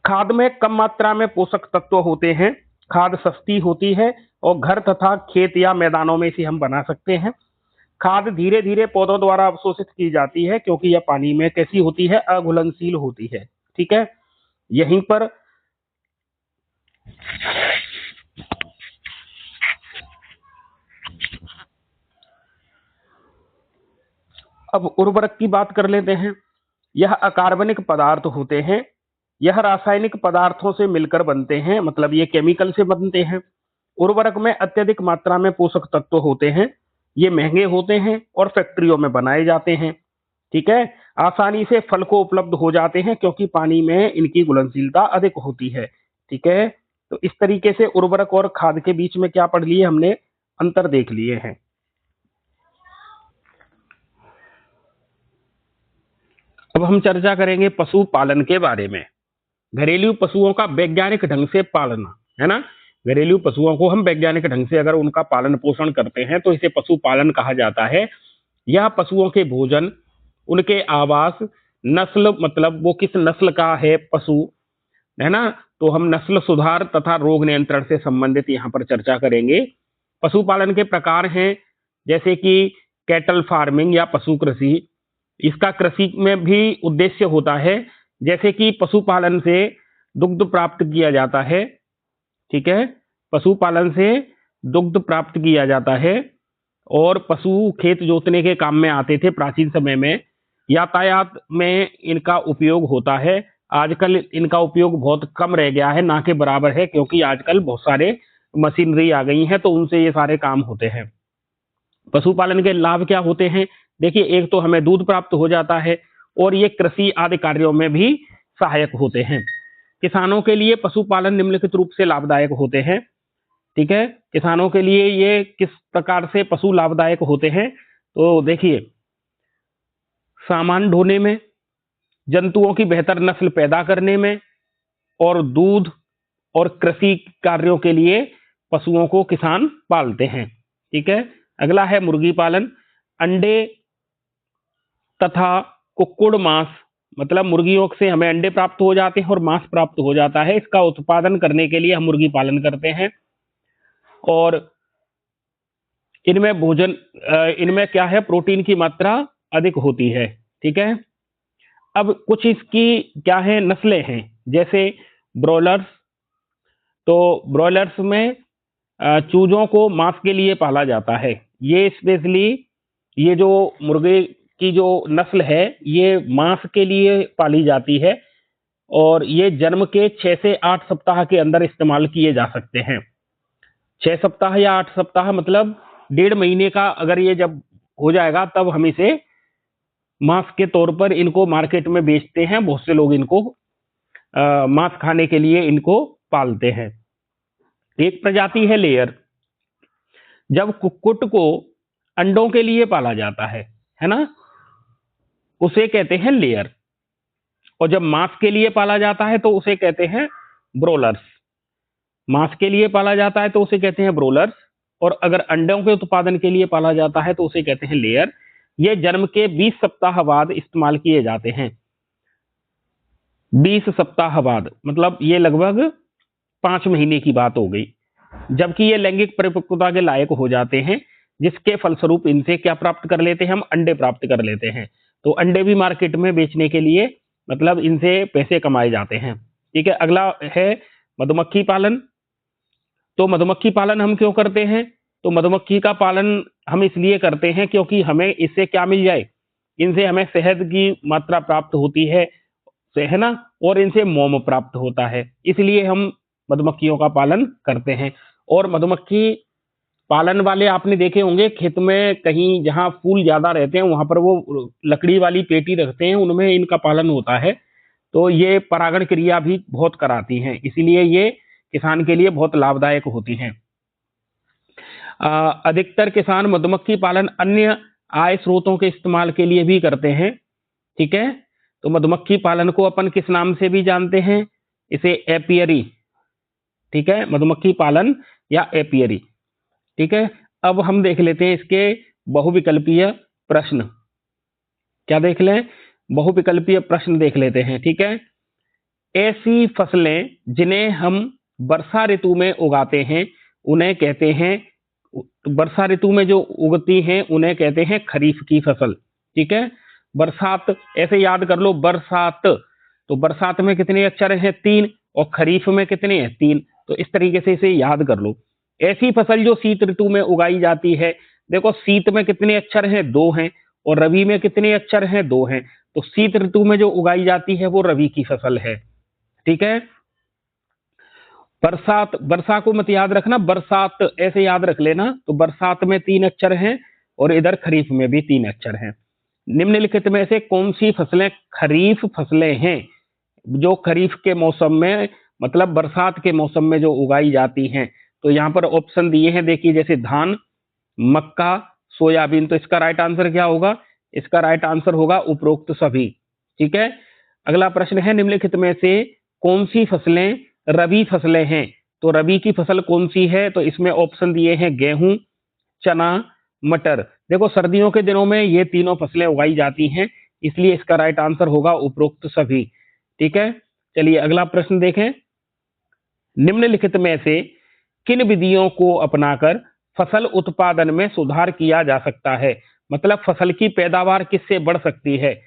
खाद में कम मात्रा में पोषक तत्व होते हैं, खाद सस्ती होती है और घर तथा खेत या मैदानों में इसे हम बना सकते हैं। खाद धीरे धीरे पौधों द्वारा अवशोषित की जाती है, क्योंकि यह पानी में कैसी होती है, अघुलनशील होती है। ठीक है, यहीं पर अब उर्वरक की बात कर लेते हैं। यह अकार्बनिक पदार्थ होते हैं, यह रासायनिक पदार्थों से मिलकर बनते हैं, मतलब ये केमिकल से बनते हैं। उर्वरक में अत्यधिक मात्रा में पोषक तत्व होते हैं, ये महंगे होते हैं और फैक्ट्रियों में बनाए जाते हैं। ठीक है, आसानी से फल को उपलब्ध हो जाते हैं, क्योंकि पानी में इनकी घुलनशीलता अधिक होती है। ठीक है, तो इस तरीके से उर्वरक और खाद के बीच में क्या पढ़ लिए हमने, अंतर देख लिए हैं। अब हम चर्चा करेंगे पशुपालन के बारे में। घरेलू पशुओं का वैज्ञानिक ढंग से पालना, है ना, घरेलू पशुओं को हम वैज्ञानिक ढंग से अगर उनका पालन पोषण करते हैं तो इसे पशुपालन कहा जाता है। यह पशुओं के भोजन, उनके आवास, नस्ल, मतलब वो किस नस्ल का है पशु, है ना, तो हम नस्ल सुधार तथा रोग नियंत्रण से संबंधित यहाँ पर चर्चा करेंगे। पशुपालन के प्रकार हैं, जैसे कि कैटल फार्मिंग या पशु कृषि, इसका कृषि में भी उद्देश्य होता है, जैसे कि पशुपालन से दुग्ध प्राप्त किया जाता है। ठीक है, पशुपालन से दुग्ध प्राप्त किया जाता है और पशु खेत जोतने के काम में आते थे प्राचीन समय में। यातायात में इनका उपयोग होता है, आजकल इनका उपयोग बहुत कम रह गया है, ना के बराबर है, क्योंकि आजकल बहुत सारे मशीनरी आ गई हैं, तो उनसे ये सारे काम होते हैं। पशुपालन के लाभ क्या होते हैं, देखिए, एक तो हमें दूध प्राप्त हो जाता है और ये कृषि आदि कार्यों में भी सहायक होते हैं। किसानों के लिए पशुपालन निम्नलिखित रूप से लाभदायक होते हैं। ठीक है, किसानों के लिए ये किस प्रकार से पशु लाभदायक होते हैं, तो देखिए, सामान ढोने में, जंतुओं की बेहतर नस्ल पैदा करने में और दूध और कृषि कार्यों के लिए पशुओं को किसान पालते हैं। ठीक है, अगला है मुर्गी पालन। अंडे तथा कुक्कुड़ मांस, मतलब मुर्गियों से हमें अंडे प्राप्त हो जाते हैं और मांस प्राप्त हो जाता है, इसका उत्पादन करने के लिए हम मुर्गी पालन करते हैं। और इनमें भोजन, इनमें क्या है, प्रोटीन की मात्रा अधिक होती है। ठीक है, अब कुछ इसकी क्या है, नस्लें हैं, जैसे ब्रॉयलर्स। तो ब्रॉयलर्स में चूजों को मांस के लिए पाला जाता है। ये स्पेशली, ये जो मुर्गे की जो नस्ल है, ये मांस के लिए पाली जाती है और ये जन्म के 6 से 8 सप्ताह के अंदर इस्तेमाल किए जा सकते हैं। 6 सप्ताह या 8 सप्ताह, मतलब 1.5 महीने का अगर ये जब हो जाएगा, तब हम इसे मांस के तौर पर इनको मार्केट में बेचते हैं। बहुत से लोग इनको मांस खाने के लिए इनको पालते हैं। एक प्रजाति है लेयर। जब कुक्कुट को अंडों के लिए पाला जाता है ना, उसे कहते हैं लेयर। और जब मांस के लिए पाला जाता है तो उसे कहते हैं ब्रोलर्स। मांस के लिए पाला जाता है तो उसे कहते हैं ब्रोलर्स, और अगर अंडों के उत्पादन के लिए पाला जाता है तो उसे कहते हैं लेयर। ये जन्म के 20 सप्ताह बाद इस्तेमाल किए जाते हैं। 20 सप्ताह बाद, मतलब ये लगभग 5 महीने की बात हो गई, जबकि ये लैंगिक परिपक्वता के लायक हो जाते हैं, जिसके फलस्वरूप इनसे क्या प्राप्त कर लेते हैं, हम अंडे प्राप्त कर लेते हैं। तो अंडे भी मार्केट में बेचने के लिए, मतलब इनसे पैसे कमाए जाते हैं। ठीक है, अगला है मधुमक्खी पालन। तो मधुमक्खी पालन हम क्यों करते हैं, तो मधुमक्खी का पालन हम इसलिए करते हैं क्योंकि हमें इससे क्या मिल जाए, इनसे हमें शहद की मात्रा प्राप्त होती है ना, और इनसे मोम प्राप्त होता है, इसलिए हम मधुमक्खियों का पालन करते हैं। और मधुमक्खी पालन वाले आपने देखे होंगे, खेत में कहीं जहाँ फूल ज्यादा रहते हैं वहां पर वो लकड़ी वाली पेटी रखते हैं, उनमें इनका पालन होता है। तो ये परागण क्रिया भी बहुत कराती हैं, इसीलिए ये किसान के लिए बहुत लाभदायक होती हैं। अधिकतर किसान मधुमक्खी पालन अन्य आय स्रोतों के इस्तेमाल के लिए भी करते हैं। ठीक है, तो मधुमक्खी पालन को अपन किस नाम से भी जानते हैं? इसे एपियरी, ठीक है, मधुमक्खी पालन या एपियरी, ठीक है। अब हम देख लेते हैं इसके बहुविकल्पीय प्रश्न। क्या देख लें? बहुविकल्पीय प्रश्न देख लेते हैं, ठीक है। ऐसी फसलें जिन्हें हम वर्षा ऋतु में उगाते हैं उन्हें कहते हैं, वर्षा ऋतु में जो उगती हैं उन्हें कहते हैं खरीफ की फसल, ठीक है। बरसात ऐसे याद कर लो, बरसात, तो बरसात में कितने अक्षर हैं? 3, और खरीफ में कितने हैं? 3। तो इस तरीके से इसे याद कर लो। ऐसी फसल जो शीत ऋतु में उगाई जाती है, देखो शीत में कितने अक्षर हैं? 2 हैं, और रवि में कितने अक्षर हैं? 2 हैं। तो शीत ऋतु में जो उगाई जाती है वो रवि की फसल है, ठीक है। बरसात, वर्षा को मत याद रखना, बरसात ऐसे याद रख लेना। तो बरसात में 3 अक्षर हैं, और इधर खरीफ में भी 3 अक्षर हैं। निम्नलिखित में से कौन सी फसलें खरीफ फसलें हैं? जो खरीफ के मौसम में, मतलब बरसात के मौसम में जो उगाई जाती हैं। तो यहाँ पर ऑप्शन दिए हैं, देखिए, जैसे धान, मक्का, सोयाबीन। तो इसका राइट आंसर क्या होगा? इसका राइट आंसर होगा उपरोक्त सभी, ठीक है। अगला प्रश्न है, निम्नलिखित में से कौन सी फसलें रबी फसलें हैं? तो रबी की फसल कौन सी है? तो इसमें ऑप्शन दिए हैं गेहूं, चना, मटर। देखो सर्दियों के दिनों में ये तीनों फसलें उगाई जाती हैं, इसलिए इसका राइट आंसर होगा उपरोक्त सभी, ठीक है। चलिए अगला प्रश्न देखें। निम्नलिखित में से किन विधियों को अपनाकर फसल उत्पादन में सुधार किया जा सकता है? मतलब फसल की पैदावार किससे बढ़ सकती है?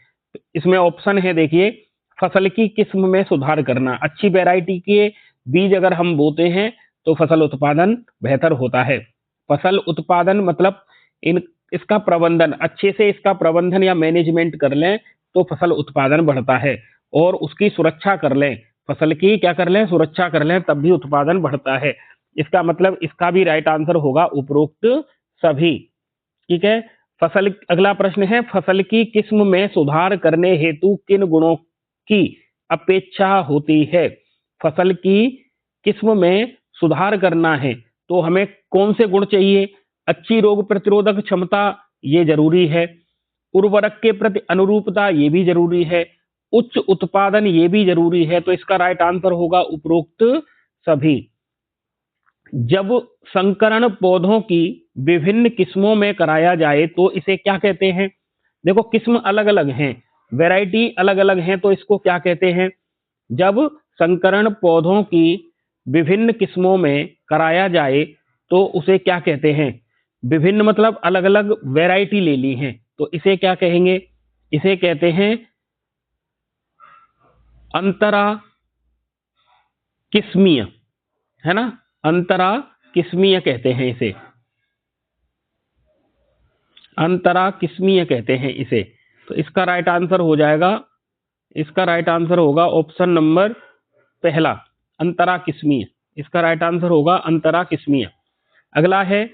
इसमें ऑप्शन है, देखिए, फसल की किस्म में सुधार करना, अच्छी वैरायटी के बीज अगर हम बोते हैं तो फसल उत्पादन बेहतर होता है। फसल उत्पादन मतलब इन इसका प्रबंधन, अच्छे से इसका प्रबंधन या मैनेजमेंट कर लें तो फसल उत्पादन बढ़ता है, और उसकी सुरक्षा कर लें, फसल की क्या कर लें? सुरक्षा कर लें, तब भी उत्पादन बढ़ता है। इसका मतलब इसका भी राइट आंसर होगा उपरोक्त सभी, ठीक है। फसल, अगला प्रश्न है, फसल की किस्म में सुधार करने हेतु किन गुणों की अपेक्षा होती है? फसल की किस्म में सुधार करना है तो हमें कौन से गुण चाहिए? अच्छी रोग प्रतिरोधक क्षमता, ये जरूरी है। उर्वरक के प्रति अनुरूपता, ये भी जरूरी है। उच्च उत्पादन, ये भी जरूरी है। तो इसका राइट आंसर होगा उपरोक्त सभी। जब संकरण पौधों की विभिन्न किस्मों में कराया जाए तो इसे क्या कहते हैं? देखो किस्म अलग अलग हैं, वैरायटी अलग अलग हैं, तो इसको क्या कहते हैं? जब संकरण पौधों की विभिन्न किस्मों में कराया जाए तो उसे क्या कहते हैं? विभिन्न मतलब अलग अलग वैरायटी ले ली है, तो इसे क्या कहेंगे? इसे कहते हैं अंतरा किस्मीय, है ना, अंतरा किस्मीय कहते हैं इसे, अंतरा किस्मीय कहते हैं इसे। तो इसका राइट आंसर हो जाएगा, इसका राइट आंसर होगा ऑप्शन नंबर पहला, अंतरा किस्मीय। इसका राइट आंसर होगा अंतरा किस्मीय। अगला है,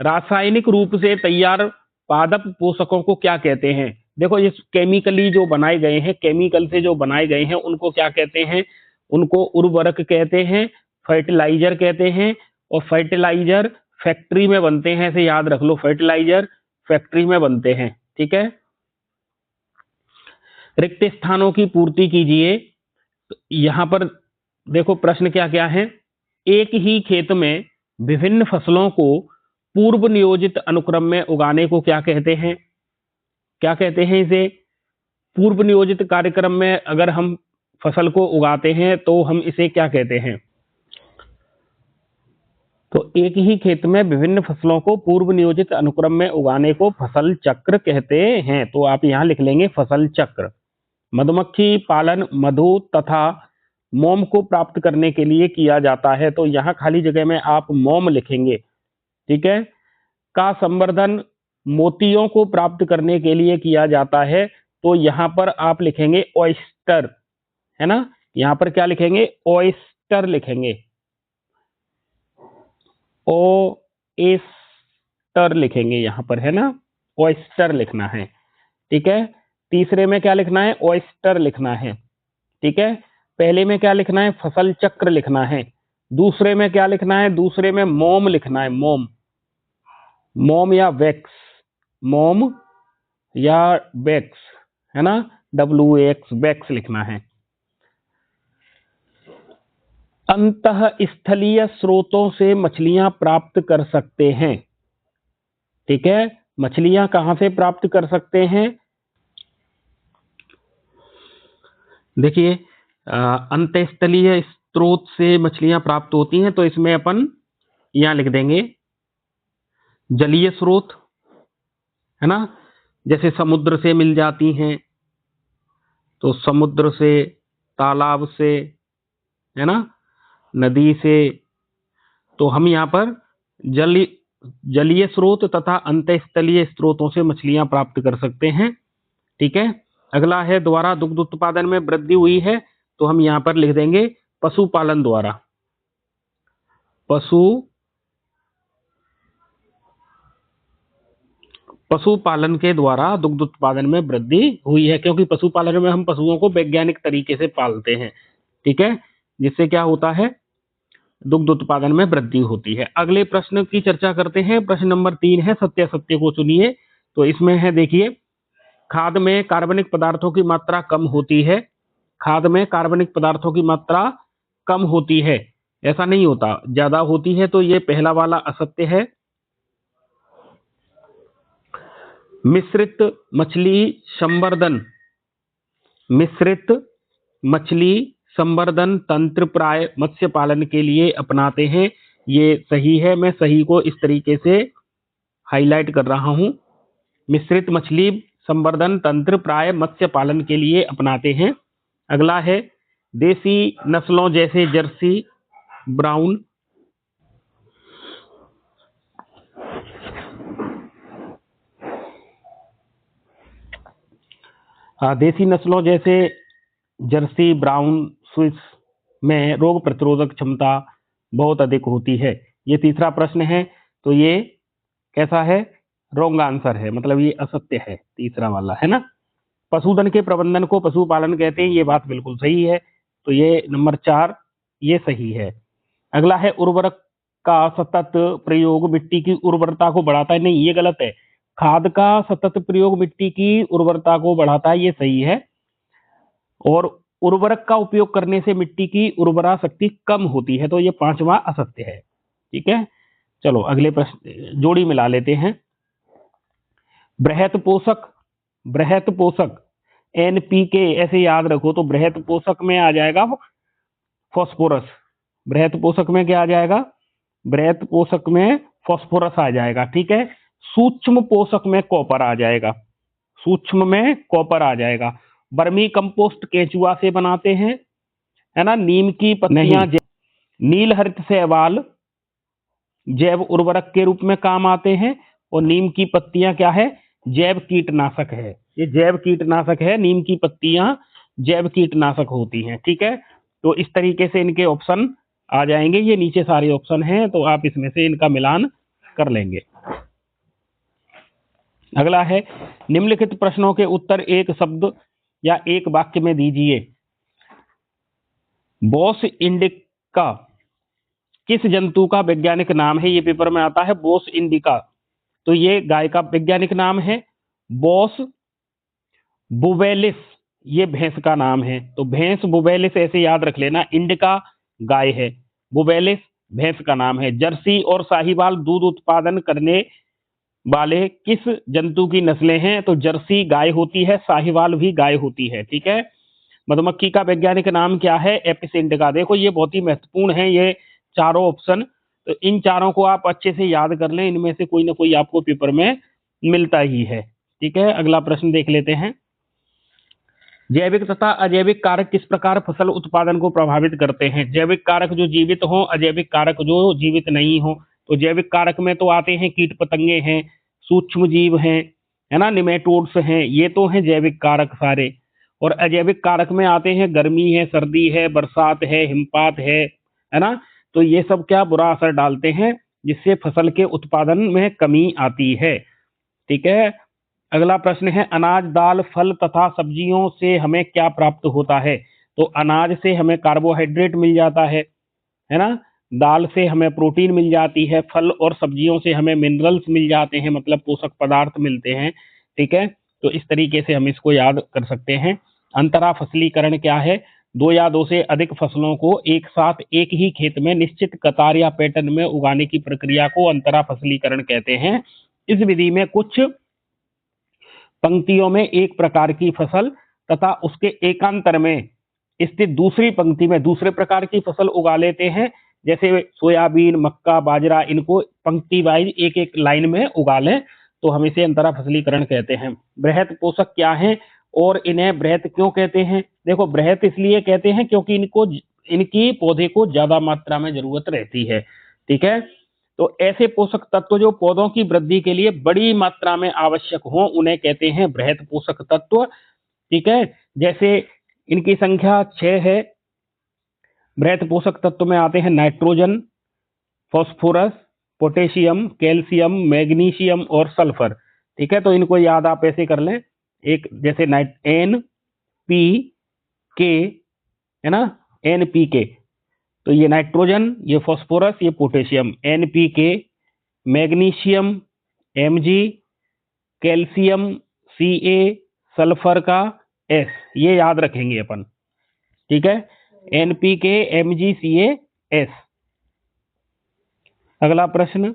रासायनिक रूप से तैयार पादप पोषकों को क्या कहते हैं? देखो ये केमिकली जो बनाए गए हैं, केमिकल से जो बनाए गए हैं उनको क्या कहते हैं? उनको उर्वरक कहते हैं, फर्टिलाइजर कहते हैं, और फर्टिलाइजर फैक्ट्री में बनते हैं, ऐसे याद रख लो, फर्टिलाइजर फैक्ट्री में बनते हैं, ठीक है। रिक्त स्थानों की पूर्ति कीजिए। तो यहां पर देखो प्रश्न क्या क्या है। एक ही खेत में विभिन्न फसलों को पूर्व नियोजित अनुक्रम में उगाने को क्या कहते हैं? क्या कहते हैं इसे? पूर्व नियोजित कार्यक्रम में अगर हम फसल को उगाते हैं तो हम इसे क्या कहते हैं? तो एक ही खेत में विभिन्न फसलों को पूर्व नियोजित अनुक्रम में उगाने को फसल चक्र कहते हैं। तो आप यहां लिख लेंगे फसल चक्र। मधुमक्खी पालन मधु तथा मोम को प्राप्त करने के लिए किया जाता है, तो यहाँ खाली जगह में आप मोम लिखेंगे, ठीक है। का संवर्धन मोतियों को प्राप्त करने के लिए किया जाता है, तो यहाँ पर आप लिखेंगे ऑयस्टर, है ना। यहाँ पर क्या लिखेंगे? ऑयस्टर लिखेंगे, ओएस्टर लिखेंगे यहाँ पर, है ना, ऑयस्टर लिखना है, ठीक है। तीसरे में क्या लिखना है? ऑयस्टर लिखना है, ठीक है। पहले में क्या लिखना है? फसल चक्र लिखना है। दूसरे में क्या लिखना है? दूसरे में मोम लिखना है, मोम, मोम या वैक्स, मोम या वैक्स, है ना। WAX वैक्स लिखना है। अंतःस्थलीय स्रोतों से मछलियां प्राप्त कर सकते हैं। ठीक है, मछलियां कहां से प्राप्त कर सकते हैं? देखिए, अंतःस्थलीय स्रोत से मछलियां प्राप्त होती हैं, तो इसमें अपन यहां लिख देंगे जलीय स्रोत, है ना। जैसे समुद्र से मिल जाती हैं, तो समुद्र से, तालाब से, है ना, नदी से। तो हम यहाँ पर जलीय स्रोत तथा अंतःस्थलीय स्रोतों से मछलियां प्राप्त कर सकते हैं। ठीक है, अगला है द्वारा दुग्ध उत्पादन में वृद्धि हुई है, तो हम यहाँ पर लिख देंगे पशुपालन द्वारा। पशुपालन के द्वारा दुग्ध उत्पादन में वृद्धि हुई है, क्योंकि पशुपालन में हम पशुओं को वैज्ञानिक तरीके से पालते हैं। ठीक है, जिससे क्या होता है, दुग्ध उत्पादन में वृद्धि होती है। अगले प्रश्न की चर्चा करते हैं। प्रश्न नंबर 3 है, सत्य को चुनिए। तो इसमें है, देखिए, खाद में कार्बनिक पदार्थों की मात्रा कम होती है। खाद में कार्बनिक पदार्थों की मात्रा कम होती है, ऐसा नहीं होता, ज्यादा होती है। तो ये पहला वाला असत्य है। मिश्रित मछली संवर्धन तंत्र प्राय मत्स्य पालन के लिए अपनाते हैं। ये सही है। मैं सही को इस तरीके से हाईलाइट कर रहा हूं। मिश्रित मछली संवर्धन तंत्र प्राय मत्स्य पालन के लिए अपनाते हैं। अगला है, देसी नस्लों जैसे जर्सी, ब्राउन, देसी नस्लों जैसे जर्सी, ब्राउन, स्विस में रोग प्रतिरोधक क्षमता बहुत अधिक होती है। ये तीसरा प्रश्न है, तो ये कैसा है? रॉन्ग आंसर है, मतलब ये असत्य है, तीसरा वाला, है ना। पशुधन के प्रबंधन को पशुपालन कहते हैं, ये बात बिल्कुल सही है। तो ये नंबर 4 ये सही है। अगला है, उर्वरक का सतत प्रयोग मिट्टी की उर्वरता को बढ़ाता है। नहीं, ये गलत है। खाद का सतत प्रयोग मिट्टी की उर्वरता को बढ़ाता है, ये सही है। और उर्वरक का उपयोग करने से मिट्टी की उर्वरा शक्ति कम होती है, तो ये 5वां असत्य है। ठीक है, चलो अगले प्रश्न जोड़ी मिला लेते हैं। बृहत पोषक NPK ऐसे याद रखो, तो बृहत पोषक में आ जाएगा फॉस्फोरस। बृहत पोषक में क्या आ जाएगा? बृहत पोषक में फॉस्फोरस आ जाएगा। ठीक है, सूक्ष्म पोषक में कॉपर आ जाएगा। सूक्ष्म में कॉपर आ जाएगा। वर्मी कंपोस्ट केंचुआ से बनाते हैं, है ना। नीम की पत्तियां, नीलहरित शैवाल जैव उर्वरक के रूप में काम आते हैं। और नीम की पत्तियां क्या है? जैव कीटनाशक है। ये जैव कीटनाशक है, नीम की पत्तियां जैव कीटनाशक होती हैं। ठीक है, तो इस तरीके से इनके ऑप्शन आ जाएंगे। ये नीचे सारे ऑप्शन हैं, तो आप इसमें से इनका मिलान कर लेंगे। अगला है, निम्नलिखित प्रश्नों के उत्तर एक शब्द या एक वाक्य में दीजिए। बोस इंडिका किस जंतु का वैज्ञानिक नाम है? ये पेपर में आता है, बोस इंडिका। तो ये गाय का वैज्ञानिक नाम है। बोस बुवेलिस ये भैंस का नाम है। तो भैंस बुवेलिस ऐसे याद रख लेना। इंडिका गाय है, बुवेलिस भैंस का नाम है। जर्सी और साहिवाल दूध उत्पादन करने वाले किस जंतु की नस्लें हैं? तो जर्सी गाय होती है, साहिवाल भी गाय होती है। ठीक है, मधुमक्खी का वैज्ञानिक नाम क्या है? Apis indica. देखो, ये बहुत ही महत्वपूर्ण है, ये चारों ऑप्शन। तो इन चारों को आप अच्छे से याद कर लें, इनमें से कोई ना कोई आपको पेपर में मिलता ही है। ठीक है, अगला प्रश्न देख लेते हैं। जैविक तथा अजैविक कारक किस प्रकार फसल उत्पादन को प्रभावित करते हैं? जैविक कारक जो जीवित हो, अजैविक कारक जो जीवित नहीं हो। तो जैविक कारक में तो आते हैं कीट पतंगे हैं, सूक्ष्म जीव हैं, है ना, निमेटोड्स हैं, ये तो हैं जैविक कारक सारे। और अजैविक कारक में आते हैं गर्मी है, सर्दी है, बरसात है, हिमपात है ना। तो ये सब क्या बुरा असर डालते हैं, जिससे फसल के उत्पादन में कमी आती है। ठीक है, अगला प्रश्न है, अनाज, दाल, फल तथा सब्जियों से हमें क्या प्राप्त होता है? तो अनाज से हमें कार्बोहाइड्रेट मिल जाता है ना। दाल से हमें प्रोटीन मिल जाती है। फल और सब्जियों से हमें मिनरल्स मिल जाते हैं, मतलब पोषक पदार्थ मिलते हैं। ठीक है, तो इस तरीके से हम इसको याद कर सकते हैं। अंतरा फसलीकरण क्या है? दो या दो से अधिक फसलों को एक साथ एक ही खेत में निश्चित कतार या पैटर्न में उगाने की प्रक्रिया को अंतरा फसलीकरण कहते हैं। इस विधि में कुछ पंक्तियों में एक प्रकार की फसल तथा उसके एकांतर में स्थित दूसरी पंक्ति में दूसरे प्रकार की फसल उगा लेते हैं, जैसे सोयाबीन, मक्का, बाजरा, इनको पंक्ति वाइज एक एक लाइन में उगा लें तो हम इसे अंतरा फसलीकरण कहते हैं। बृहत पोषक क्या है और इन्हें बृहत क्यों कहते हैं? देखो, बृहत इसलिए कहते हैं क्योंकि इनकी पौधे को ज्यादा मात्रा में जरूरत रहती है। ठीक है, तो ऐसे पोषक तत्व जो पौधों की वृद्धि के लिए बड़ी मात्रा में आवश्यक हो उन्हें कहते हैं बृहत पोषक तत्व। ठीक है, जैसे इनकी संख्या 6 है। बृहत पोषक तत्व में आते हैं nitrogen, phosphorus, potassium, calcium, magnesium और सल्फर। ठीक है, तो इनको याद आप ऐसे कर लें, एक जैसे N P K है ना, NPK, तो ये नाइट्रोजन, ये फास्फोरस, ये potassium, NPK, magnesium Mg, calcium Ca, sulphur का S, ये याद रखेंगे अपन। ठीक है, NPK, Mg, Ca, S। अगला प्रश्न,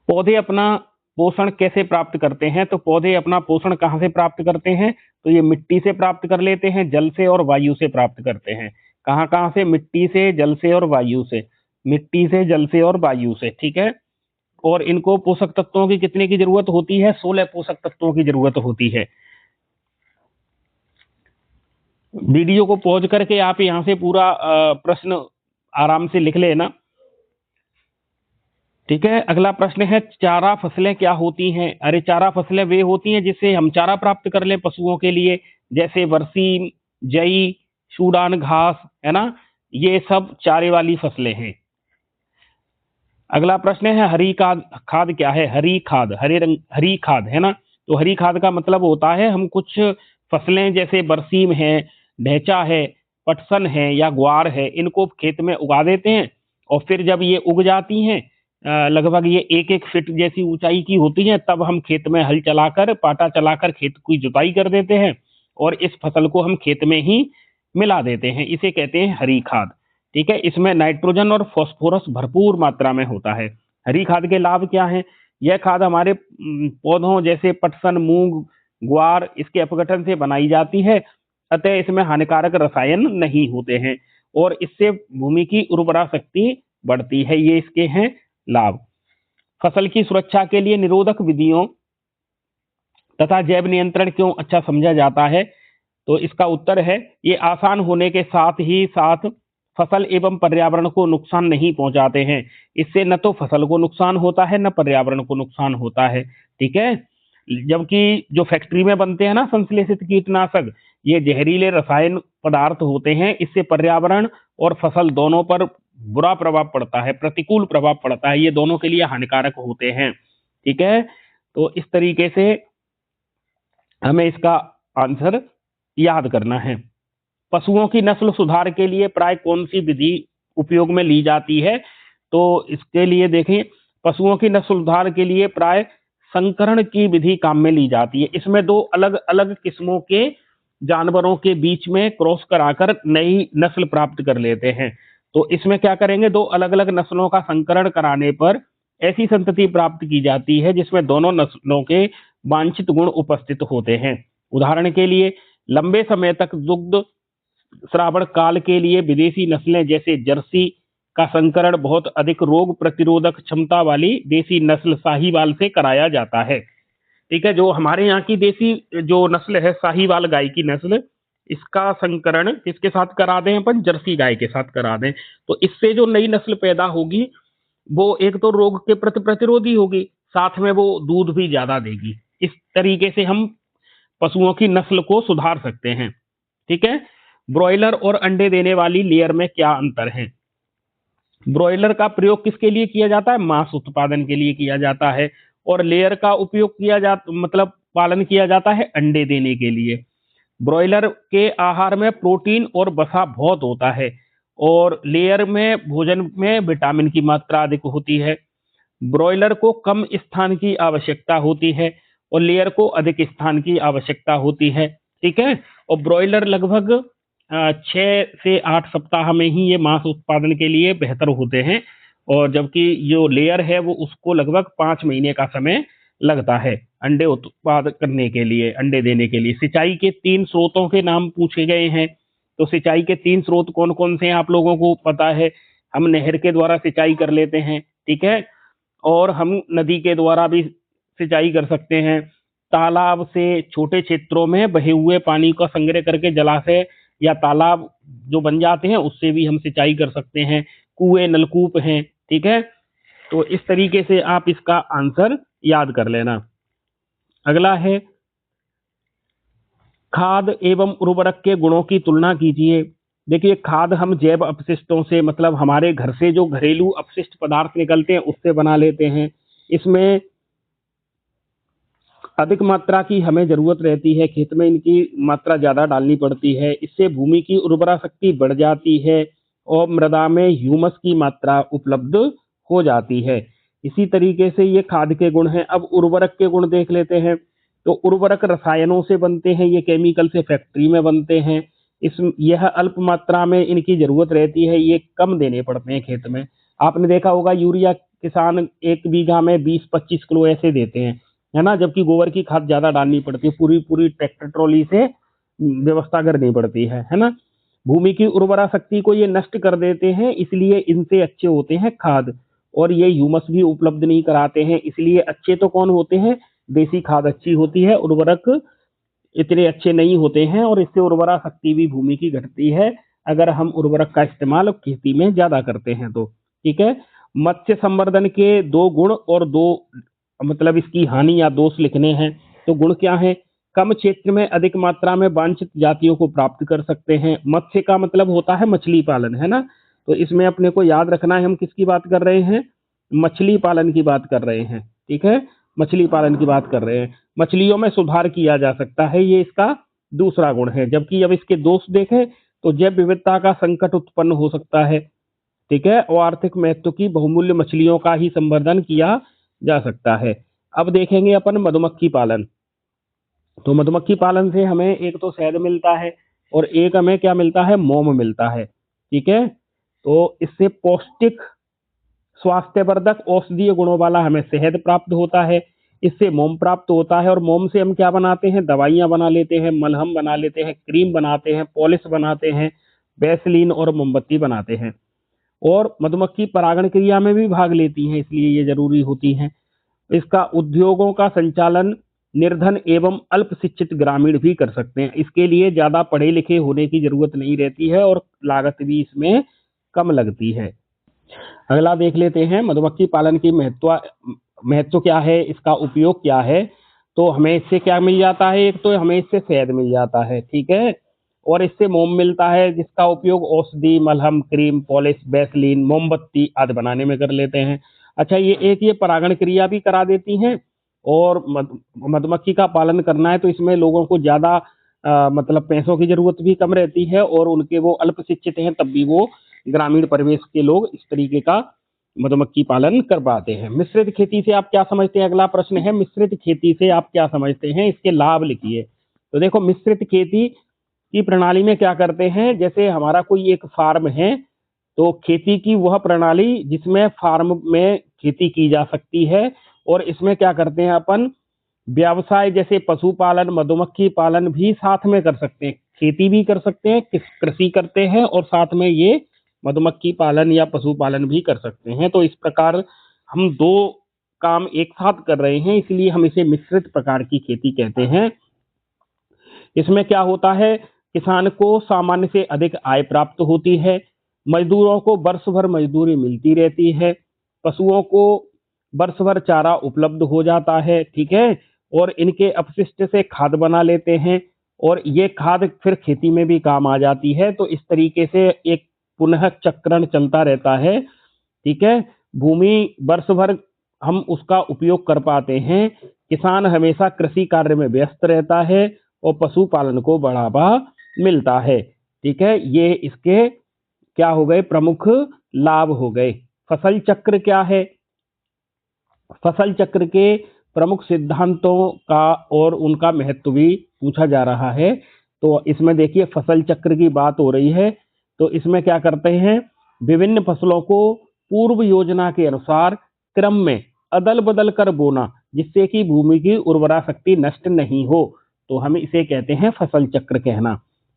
पौधे अपना पोषण कैसे प्राप्त करते हैं? तो पौधे अपना पोषण कहाँ से प्राप्त करते हैं? तो ये मिट्टी से प्राप्त कर लेते हैं, जल से और वायु से प्राप्त करते हैं। कहाँ कहाँ से? मिट्टी से, जल से और वायु से। मिट्टी से, जल से और वायु से। ठीक है, और इनको पोषक तत्वों की कितने की जरूरत होती है? 16 पोषक तत्वों की जरूरत होती है। वीडियो को पॉज करके आप यहाँ से पूरा प्रश्न आराम से लिख लेना। ठीक है, अगला प्रश्न है, चारा फसलें क्या होती हैं? अरे, चारा फसलें वे होती हैं जिससे हम चारा प्राप्त कर लें पशुओं के लिए, जैसे बरसीम, जई, सूडान घास, है ना, ये सब चारे वाली फसलें हैं। अगला प्रश्न है, हरी खाद क्या है? हरी खाद, हरी खाद है ना, तो हरी खाद का मतलब होता है हम कुछ फसलें जैसे बरसीम है, ढैंचा है, पटसन है या ग्वार है, इनको खेत में उगा देते हैं और फिर जब ये उग जाती हैं, लगभग ये 1-1 फीट जैसी ऊंचाई की होती हैं, तब हम खेत में हल चलाकर, पाटा चलाकर खेत की जुताई कर देते हैं और इस फसल को हम खेत में ही मिला देते हैं। इसे कहते हैं हरी खाद। ठीक है, इसमें नाइट्रोजन और फास्फोरस भरपूर मात्रा में होता है। हरी खाद के लाभ क्या हैं? यह खाद हमारे पौधों जैसे पटसन, मूंग, ग्वार, इसके अपघटन से बनाई जाती है, अतः इसमें हानिकारक रसायन नहीं होते हैं और इससे भूमि की उर्वरा शक्ति बढ़ती है। ये इसके हैं लाभ। फसल की सुरक्षा के लिए निरोधक विधियों तथा जैव नियंत्रण क्यों अच्छा समझा जाता है? तो इसका उत्तर है, ये आसान होने के साथ ही साथ फसल एवं पर्यावरण को नुकसान नहीं पहुंचाते हैं। इससे न तो फसल को नुकसान होता है, न पर्यावरण को नुकसान होता है। ठीक है, जबकि जो फैक्ट्री में बनते हैं ना संश्लेषित कीटनाशक, ये जहरीले रसायन पदार्थ होते हैं, इससे पर्यावरण और फसल दोनों पर बुरा प्रभाव पड़ता है, प्रतिकूल प्रभाव पड़ता है, ये दोनों के लिए हानिकारक होते हैं। ठीक है, तो इस तरीके से हमें इसका आंसर याद करना है। पशुओं की नस्ल सुधार के लिए प्राय कौन सी विधि उपयोग में ली जाती है? तो इसके लिए देखें, पशुओं की नस्ल सुधार के लिए प्राय संकरण की विधि काम में ली जाती है। इसमें दो अलग अलग किस्मों के जानवरों के बीच में क्रॉस कराकर नई नस्ल प्राप्त कर लेते हैं। तो इसमें क्या करेंगे, दो अलग अलग नस्लों का संकरण कराने पर ऐसी संतति प्राप्त की जाती है जिसमें दोनों नस्लों के वांछित गुण उपस्थित होते हैं। उदाहरण के लिए, लंबे समय तक दुग्ध श्रावण काल के लिए विदेशी नस्लें जैसे जर्सी का संकरण बहुत अधिक रोग प्रतिरोधक क्षमता वाली देसी नस्ल साहीवाल से कराया जाता है। ठीक है, जो हमारे यहाँ की देसी जो नस्ल है साहीवाल गाय की नस्ल, इसका संकरण किसके साथ करा दें अपन? जर्सी गाय के साथ करा दें। तो इससे जो नई नस्ल पैदा होगी वो एक तो रोग के प्रति प्रतिरोधी होगी, साथ में वो दूध भी ज्यादा देगी। इस तरीके से हम पशुओं की नस्ल को सुधार सकते हैं। ठीक है, ब्रॉयलर और अंडे देने वाली लेयर में क्या अंतर है? ब्रॉयलर का प्रयोग किसके लिए किया जाता है? मांस उत्पादन के लिए किया जाता है और लेयर का उपयोग किया जाता मतलब पालन किया जाता है अंडे देने के लिए। ब्रॉयलर के आहार में प्रोटीन और वसा बहुत होता है और लेयर में भोजन में विटामिन की मात्रा अधिक होती है। ब्रॉयलर को कम स्थान की आवश्यकता होती है और लेयर को अधिक स्थान की आवश्यकता होती है। ठीक है। और ब्रॉयलर लगभग 6 से 8 सप्ताह में ही ये मांस उत्पादन के लिए बेहतर होते हैं, और जबकि जो लेयर है वो उसको लगभग 5 महीने का समय लगता है अंडे उत्पाद करने के लिए, अंडे देने के लिए। सिंचाई के 3 स्रोतों के नाम पूछे गए हैं। तो सिंचाई के 3 स्रोत कौन कौन से हैं आप लोगों को पता है? हम नहर के द्वारा सिंचाई कर लेते हैं, ठीक है, और हम नदी के द्वारा भी सिंचाई कर सकते हैं। तालाब से छोटे क्षेत्रों में बहे हुए पानी का संग्रह करके जलाशय या तालाब जो बन जाते हैं उससे भी हम सिंचाई कर सकते हैं। कुएं, नलकूप हैं, ठीक है। तो इस तरीके से आप इसका आंसर याद कर लेना। अगला है खाद एवं उर्वरक के गुणों की तुलना कीजिए। देखिए, खाद हम जैव अपशिष्टों से, मतलब हमारे घर से जो घरेलू अपशिष्ट पदार्थ निकलते हैं उससे बना लेते हैं। इसमें अधिक मात्रा की हमें जरूरत रहती है, खेत में इनकी मात्रा ज्यादा डालनी पड़ती है। इससे भूमि की उर्वरा शक्ति बढ़ जाती है और मृदा में ह्यूमस की मात्रा उपलब्ध हो जाती है। इसी तरीके से ये खाद के गुण हैं। अब उर्वरक के गुण देख लेते हैं। तो उर्वरक रसायनों से बनते हैं, ये केमिकल से फैक्ट्री में बनते हैं। यह अल्प मात्रा में इनकी जरूरत रहती है, ये कम देने पड़ते हैं खेत में। आपने देखा होगा यूरिया किसान 1 बीघा में 20-25 किलो ऐसे देते हैं, है ना, जबकि गोबर की खाद ज्यादा डालनी पड़ती है, पूरी पूरी ट्रैक्टर ट्रॉली से व्यवस्था करनी पड़ती है ना। भूमि की उर्वरा शक्ति को ये नष्ट कर देते हैं, इसलिए इनसे अच्छे होते हैं खाद। और ये ह्यूमस भी उपलब्ध नहीं कराते हैं, इसलिए अच्छे तो कौन होते हैं? देसी खाद अच्छी होती है, उर्वरक इतने अच्छे नहीं होते हैं, और इससे उर्वरा शक्ति भी भूमि की घटती है अगर हम उर्वरक का इस्तेमाल खेती में ज्यादा करते हैं तो। ठीक है। मत्स्य संवर्धन के 2 गुण और 2 मतलब इसकी हानि या दोष लिखने हैं। तो गुण क्या है? कम क्षेत्र में अधिक मात्रा में वांछित जातियों को प्राप्त कर सकते हैं। मत्स्य का मतलब होता है मछली पालन, है ना। तो इसमें अपने को याद रखना है हम किसकी बात कर रहे हैं? मछली पालन की बात कर रहे हैं, ठीक है, मछली पालन की बात कर रहे हैं। मछलियों में सुधार किया जा सकता है, ये इसका दूसरा गुण है। जबकि अब इसके दोष देखें तो जैव विविधता का संकट उत्पन्न हो सकता है, ठीक है, और आर्थिक महत्व की बहुमूल्य मछलियों का ही संवर्धन किया जा सकता है। अब देखेंगे अपन मधुमक्खी पालन। तो मधुमक्खी पालन से हमें एक तो शहद मिलता है और एक हमें क्या मिलता है? मोम मिलता है, ठीक है। तो इससे पौष्टिक, स्वास्थ्यवर्धक, औषधीय गुणों वाला हमें शहद प्राप्त होता है। इससे मोम प्राप्त होता है, और मोम से हम क्या बनाते हैं? दवाइयां बना लेते हैं, मलहम बना लेते हैं, क्रीम बनाते हैं, पॉलिश बनाते हैं, वैसलीन और मोमबत्ती बनाते हैं। और मधुमक्खी परागण क्रिया में भी भाग लेती हैं, इसलिए ये जरूरी होती हैं। इसका उद्योगों का संचालन निर्धन एवं अल्प शिक्षित ग्रामीण भी कर सकते हैं। इसके लिए ज्यादा पढ़े लिखे होने की जरूरत नहीं रहती है और लागत भी इसमें कम लगती है। अगला देख लेते हैं, मधुमक्खी पालन की महत्व क्या है, इसका उपयोग क्या है। तो हमें इससे क्या मिल जाता है? एक तो हमें इससे शहद मिल जाता है, ठीक है, और इससे मोम मिलता है जिसका उपयोग औषधि, मलहम, क्रीम, पॉलिश, वैसलीन, मोमबत्ती आदि बनाने में कर लेते हैं। अच्छा, ये परागण क्रिया भी करा देती हैं। और मधुमक्खी का पालन करना है तो इसमें लोगों को ज्यादा मतलब पैसों की जरूरत भी कम रहती है, और उनके वो अल्प शिक्षित हैं तब भी वो ग्रामीण परिवेश के लोग इस तरीके का मधुमक्खी पालन कर पाते हैं। मिश्रित खेती से आप क्या समझते हैं? अगला प्रश्न है, मिश्रित खेती से आप क्या समझते हैं, इसके लाभ लिखिए। तो देखो, मिश्रित खेती की प्रणाली में क्या करते हैं? जैसे हमारा कोई एक फार्म है, तो खेती की वह प्रणाली जिसमें फार्म में खेती की जा सकती है, और इसमें क्या करते हैं अपन? व्यवसाय जैसे पशुपालन, मधुमक्खी पालन भी साथ में कर सकते हैं, खेती भी कर सकते हैं, कृषि करते हैं, और साथ में ये मधुमक्खी पालन या पशुपालन भी कर सकते हैं। तो इस प्रकार हम 2 काम एक साथ कर रहे हैं, इसलिए हम इसे मिश्रित प्रकार की खेती कहते हैं। इसमें क्या होता है? किसान को सामान्य से अधिक आय प्राप्त होती है, मजदूरों को वर्ष भर मजदूरी मिलती रहती है, पशुओं को वर्ष भर चारा उपलब्ध हो जाता है, ठीक है, और इनके अपशिष्ट से खाद बना लेते हैं, और ये खाद फिर खेती में भी काम आ जाती है। तो इस तरीके से एक पुनः चक्रण चलता रहता है, ठीक है। भूमि वर्ष भर हम उसका उपयोग कर पाते हैं। किसान हमेशा कृषि कार्य में व्यस्त रहता है और पशुपालन को बढ़ावा मिलता है, ठीक है। ये इसके क्या हो गए? प्रमुख लाभ हो गए। फसल चक्र क्या है? फसल चक्र के प्रमुख सिद्धांतों का और उनका महत्व भी पूछा जा रहा है। तो इसमें देखिए फसल चक्र की बात हो रही है। तो इसमें क्या करते हैं, विभिन्न फसलों को पूर्व योजना के अनुसार क्रम में अदल बदल कर बोना, जिससे कि भूमि की उर्वरा शक्ति नष्ट नहीं हो। तो हम इसे कहते हैं फसल चक्र कहना।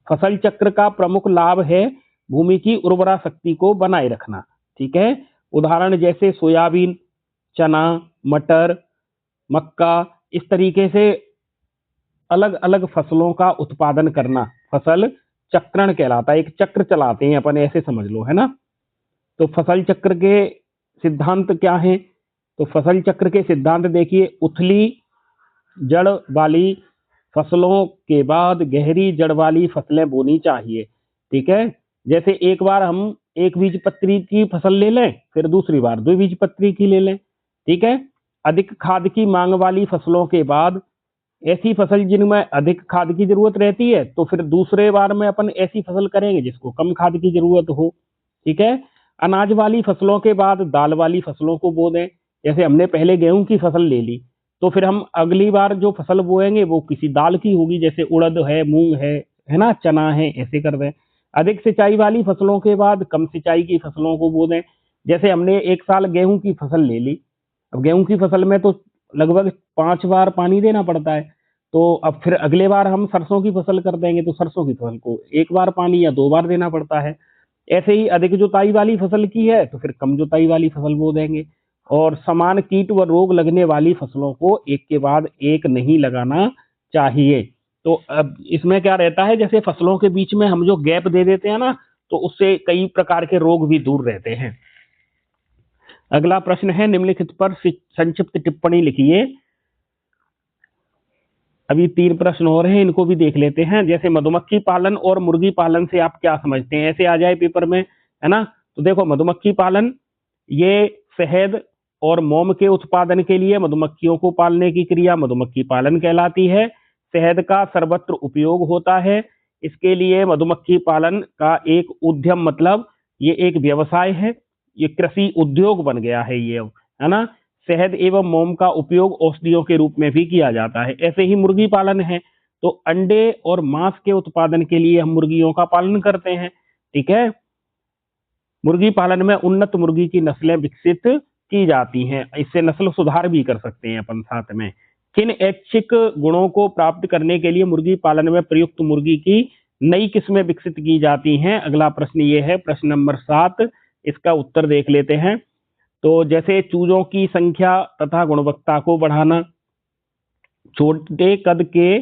फसल चक्र का प्रमुख लाभ है भूमि की उर्वरा शक्ति को बनाए रखना। ठीक है, उदाहरण जैसे सोयाबीन, चना, मटर, मक्का, इस तरीके से अलग अलग फसलों का उत्पादन करना फसल चक्रण कहलाता है। एक चक्र चलाते हैं अपन, ऐसे समझ लो, है ना। तो फसल चक्र के सिद्धांत क्या हैं? तो फसल चक्र के सिद्धांत देखिए, उथली जड़ वाली फसलों के बाद गहरी जड़ वाली फसलें बोनी चाहिए। ठीक है, जैसे एक बार हम एक बीजपत्री की फसल ले लें, फिर दूसरी बार द्विबीजपत्री की ले लें। ठीक है, अधिक खाद की मांग वाली फसलों के बाद ऐसी फसल जिनमें अधिक खाद की जरूरत रहती है, तो फिर दूसरे बार में अपन ऐसी फसल करेंगे जिसको कम खाद की जरूरत हो। ठीक है, अनाज वाली फसलों के बाद दाल वाली फसलों को बो दें। जैसे हमने पहले गेहूं की फसल ले ली, तो फिर हम अगली बार जो फसल बोएंगे वो किसी दाल की होगी, जैसे उड़द है, मूंग है ना, चना है, ऐसे कर दें। अधिक सिंचाई वाली फसलों के बाद कम सिंचाई की फसलों को बो दें। जैसे हमने एक साल गेहूं की फसल ले ली, अब गेहूं की फसल में तो लगभग 5 बार पानी देना पड़ता है, तो अब फिर अगले बार हम सरसों की फसल कर देंगे, तो सरसों की फसल को 1 बार पानी या 2 बार देना पड़ता है। ऐसे ही अधिक जुताई वाली फसल की है तो फिर कम जुताई वाली फसल बो देंगे। और समान कीट व रोग लगने वाली फसलों को एक के बाद एक नहीं लगाना चाहिए। तो अब इसमें क्या रहता है, जैसे फसलों के बीच में हम जो गैप दे देते हैं ना, तो उससे कई प्रकार के रोग भी दूर रहते हैं। अगला प्रश्न है, निम्नलिखित पर संक्षिप्त टिप्पणी लिखिए। अभी 3 प्रश्न हो रहे हैं, इनको भी देख लेते हैं। जैसे मधुमक्खी पालन और मुर्गी पालन से आप क्या समझते हैं, ऐसे आ जाए पेपर में, है ना। तो देखो, मधुमक्खी पालन ये शहद और मोम के उत्पादन के लिए मधुमक्खियों को पालने की क्रिया मधुमक्खी पालन कहलाती है। शहद का सर्वत्र उपयोग होता है। इसके लिए मधुमक्खी पालन का एक उद्यम, मतलब ये एक व्यवसाय है, ये कृषि उद्योग बन गया है ये, है ना। शहद एवं मोम का उपयोग औषधियों के रूप में भी किया जाता है। ऐसे ही मुर्गी पालन है, तो अंडे और मांस के उत्पादन के लिए हम मुर्गियों का पालन करते हैं। ठीक है, मुर्गी पालन में उन्नत मुर्गी की नस्लें विकसित की जाती हैं, इससे नस्ल सुधार भी कर सकते हैं अपन साथ में। किन ऐच्छिक गुणों को प्राप्त करने के लिए मुर्गी पालन में प्रयुक्त मुर्गी की नई किस्में विकसित की जाती हैं? अगला प्रश्न ये है, प्रश्न नंबर 7, इसका उत्तर देख लेते हैं। तो जैसे चूजों की संख्या तथा गुणवत्ता को बढ़ाना, छोटे कद के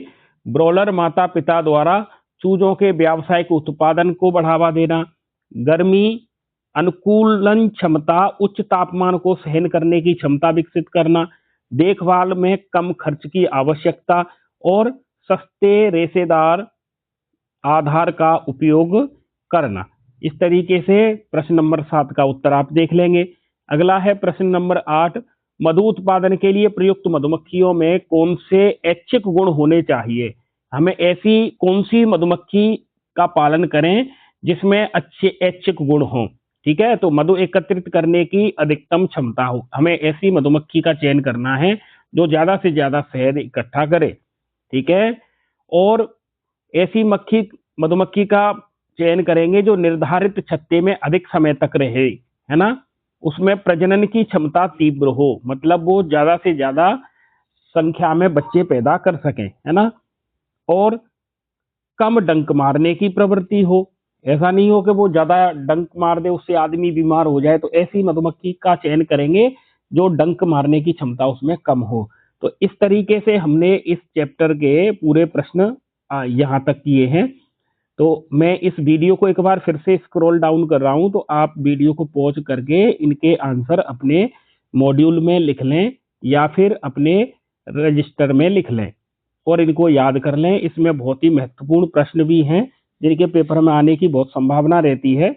ब्रॉयलर माता पिता द्वारा चूजों के व्यावसायिक उत्पादन को बढ़ावा देना, गर्मी अनुकूलन क्षमता, उच्च तापमान को सहन करने की क्षमता विकसित करना, देखभाल में कम खर्च की आवश्यकता और सस्ते रेशेदार आधार का उपयोग करना। इस तरीके से प्रश्न नंबर 7 का उत्तर आप देख लेंगे। अगला है प्रश्न नंबर 8, मधु उत्पादन के लिए प्रयुक्त मधुमक्खियों में कौन से ऐच्छिक गुण होने चाहिए? हमें ऐसी कौन सी मधुमक्खी का पालन करें जिसमें अच्छे ऐच्छिक गुण हों? ठीक है, तो मधु एकत्रित करने की अधिकतम क्षमता हो, हमें ऐसी मधुमक्खी का चयन करना है जो ज्यादा से ज्यादा शहद इकट्ठा करे। ठीक है, और ऐसी मधुमक्खी का चयन करेंगे जो निर्धारित छत्ते में अधिक समय तक रहे, है ना। उसमें प्रजनन की क्षमता तीव्र हो, मतलब वो ज्यादा से ज्यादा संख्या में बच्चे पैदा कर सकें, है ना। और कम डंक मारने की प्रवृत्ति हो, ऐसा नहीं हो कि वो ज्यादा डंक मार दे उससे आदमी बीमार हो जाए, तो ऐसी मधुमक्खी का चयन करेंगे जो डंक मारने की क्षमता उसमें कम हो। तो इस तरीके से हमने इस चैप्टर के पूरे प्रश्न यहाँ तक किए हैं। तो मैं इस वीडियो को एक बार फिर से स्क्रॉल डाउन कर रहा हूं, तो आप वीडियो को पॉज करके इनके आंसर अपने मॉड्यूल में लिख लें या फिर अपने रजिस्टर में लिख लें और इनको याद कर लें। इसमें बहुत ही महत्वपूर्ण प्रश्न भी हैं जिनके पेपर में आने की बहुत संभावना रहती है।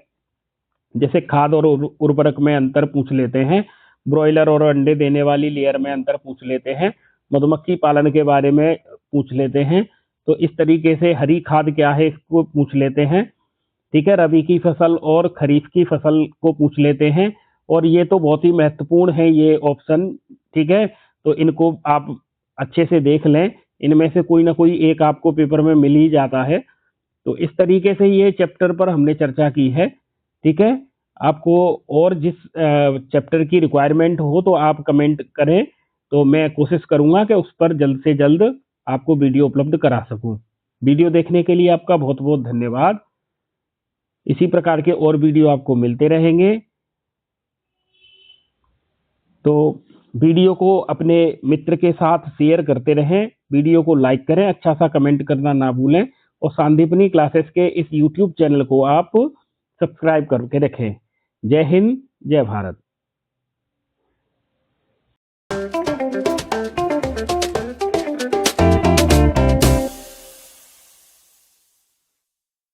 जैसे खाद और उर्वरक में अंतर पूछ लेते हैं, ब्रॉयलर और अंडे देने वाली लेयर में अंतर पूछ लेते हैं, मधुमक्खी पालन के बारे में पूछ लेते हैं। तो इस तरीके से हरी खाद क्या है इसको पूछ लेते हैं। ठीक है, रबी की फसल और खरीफ की फसल को पूछ लेते हैं, और ये तो बहुत ही महत्वपूर्ण है ये ऑप्शन। ठीक है, तो इनको आप अच्छे से देख लें, इनमें से कोई ना कोई एक आपको पेपर में मिल ही जाता है। तो इस तरीके से ये चैप्टर पर हमने चर्चा की है। ठीक है, आपको और जिस चैप्टर की रिक्वायरमेंट हो तो आप कमेंट करें, तो मैं कोशिश करूंगा कि उस पर जल्द से जल्द आपको वीडियो उपलब्ध करा सकूं। वीडियो देखने के लिए आपका बहुत बहुत धन्यवाद। इसी प्रकार के और वीडियो आपको मिलते रहेंगे। तो वीडियो को अपने मित्र के साथ शेयर करते रहें, वीडियो को लाइक करें, अच्छा सा कमेंट करना ना भूलें, और सांदीपनी क्लासेस के इस यूट्यूब चैनल को आप सब्सक्राइब करके रखें। जय हिंद, जय भारत।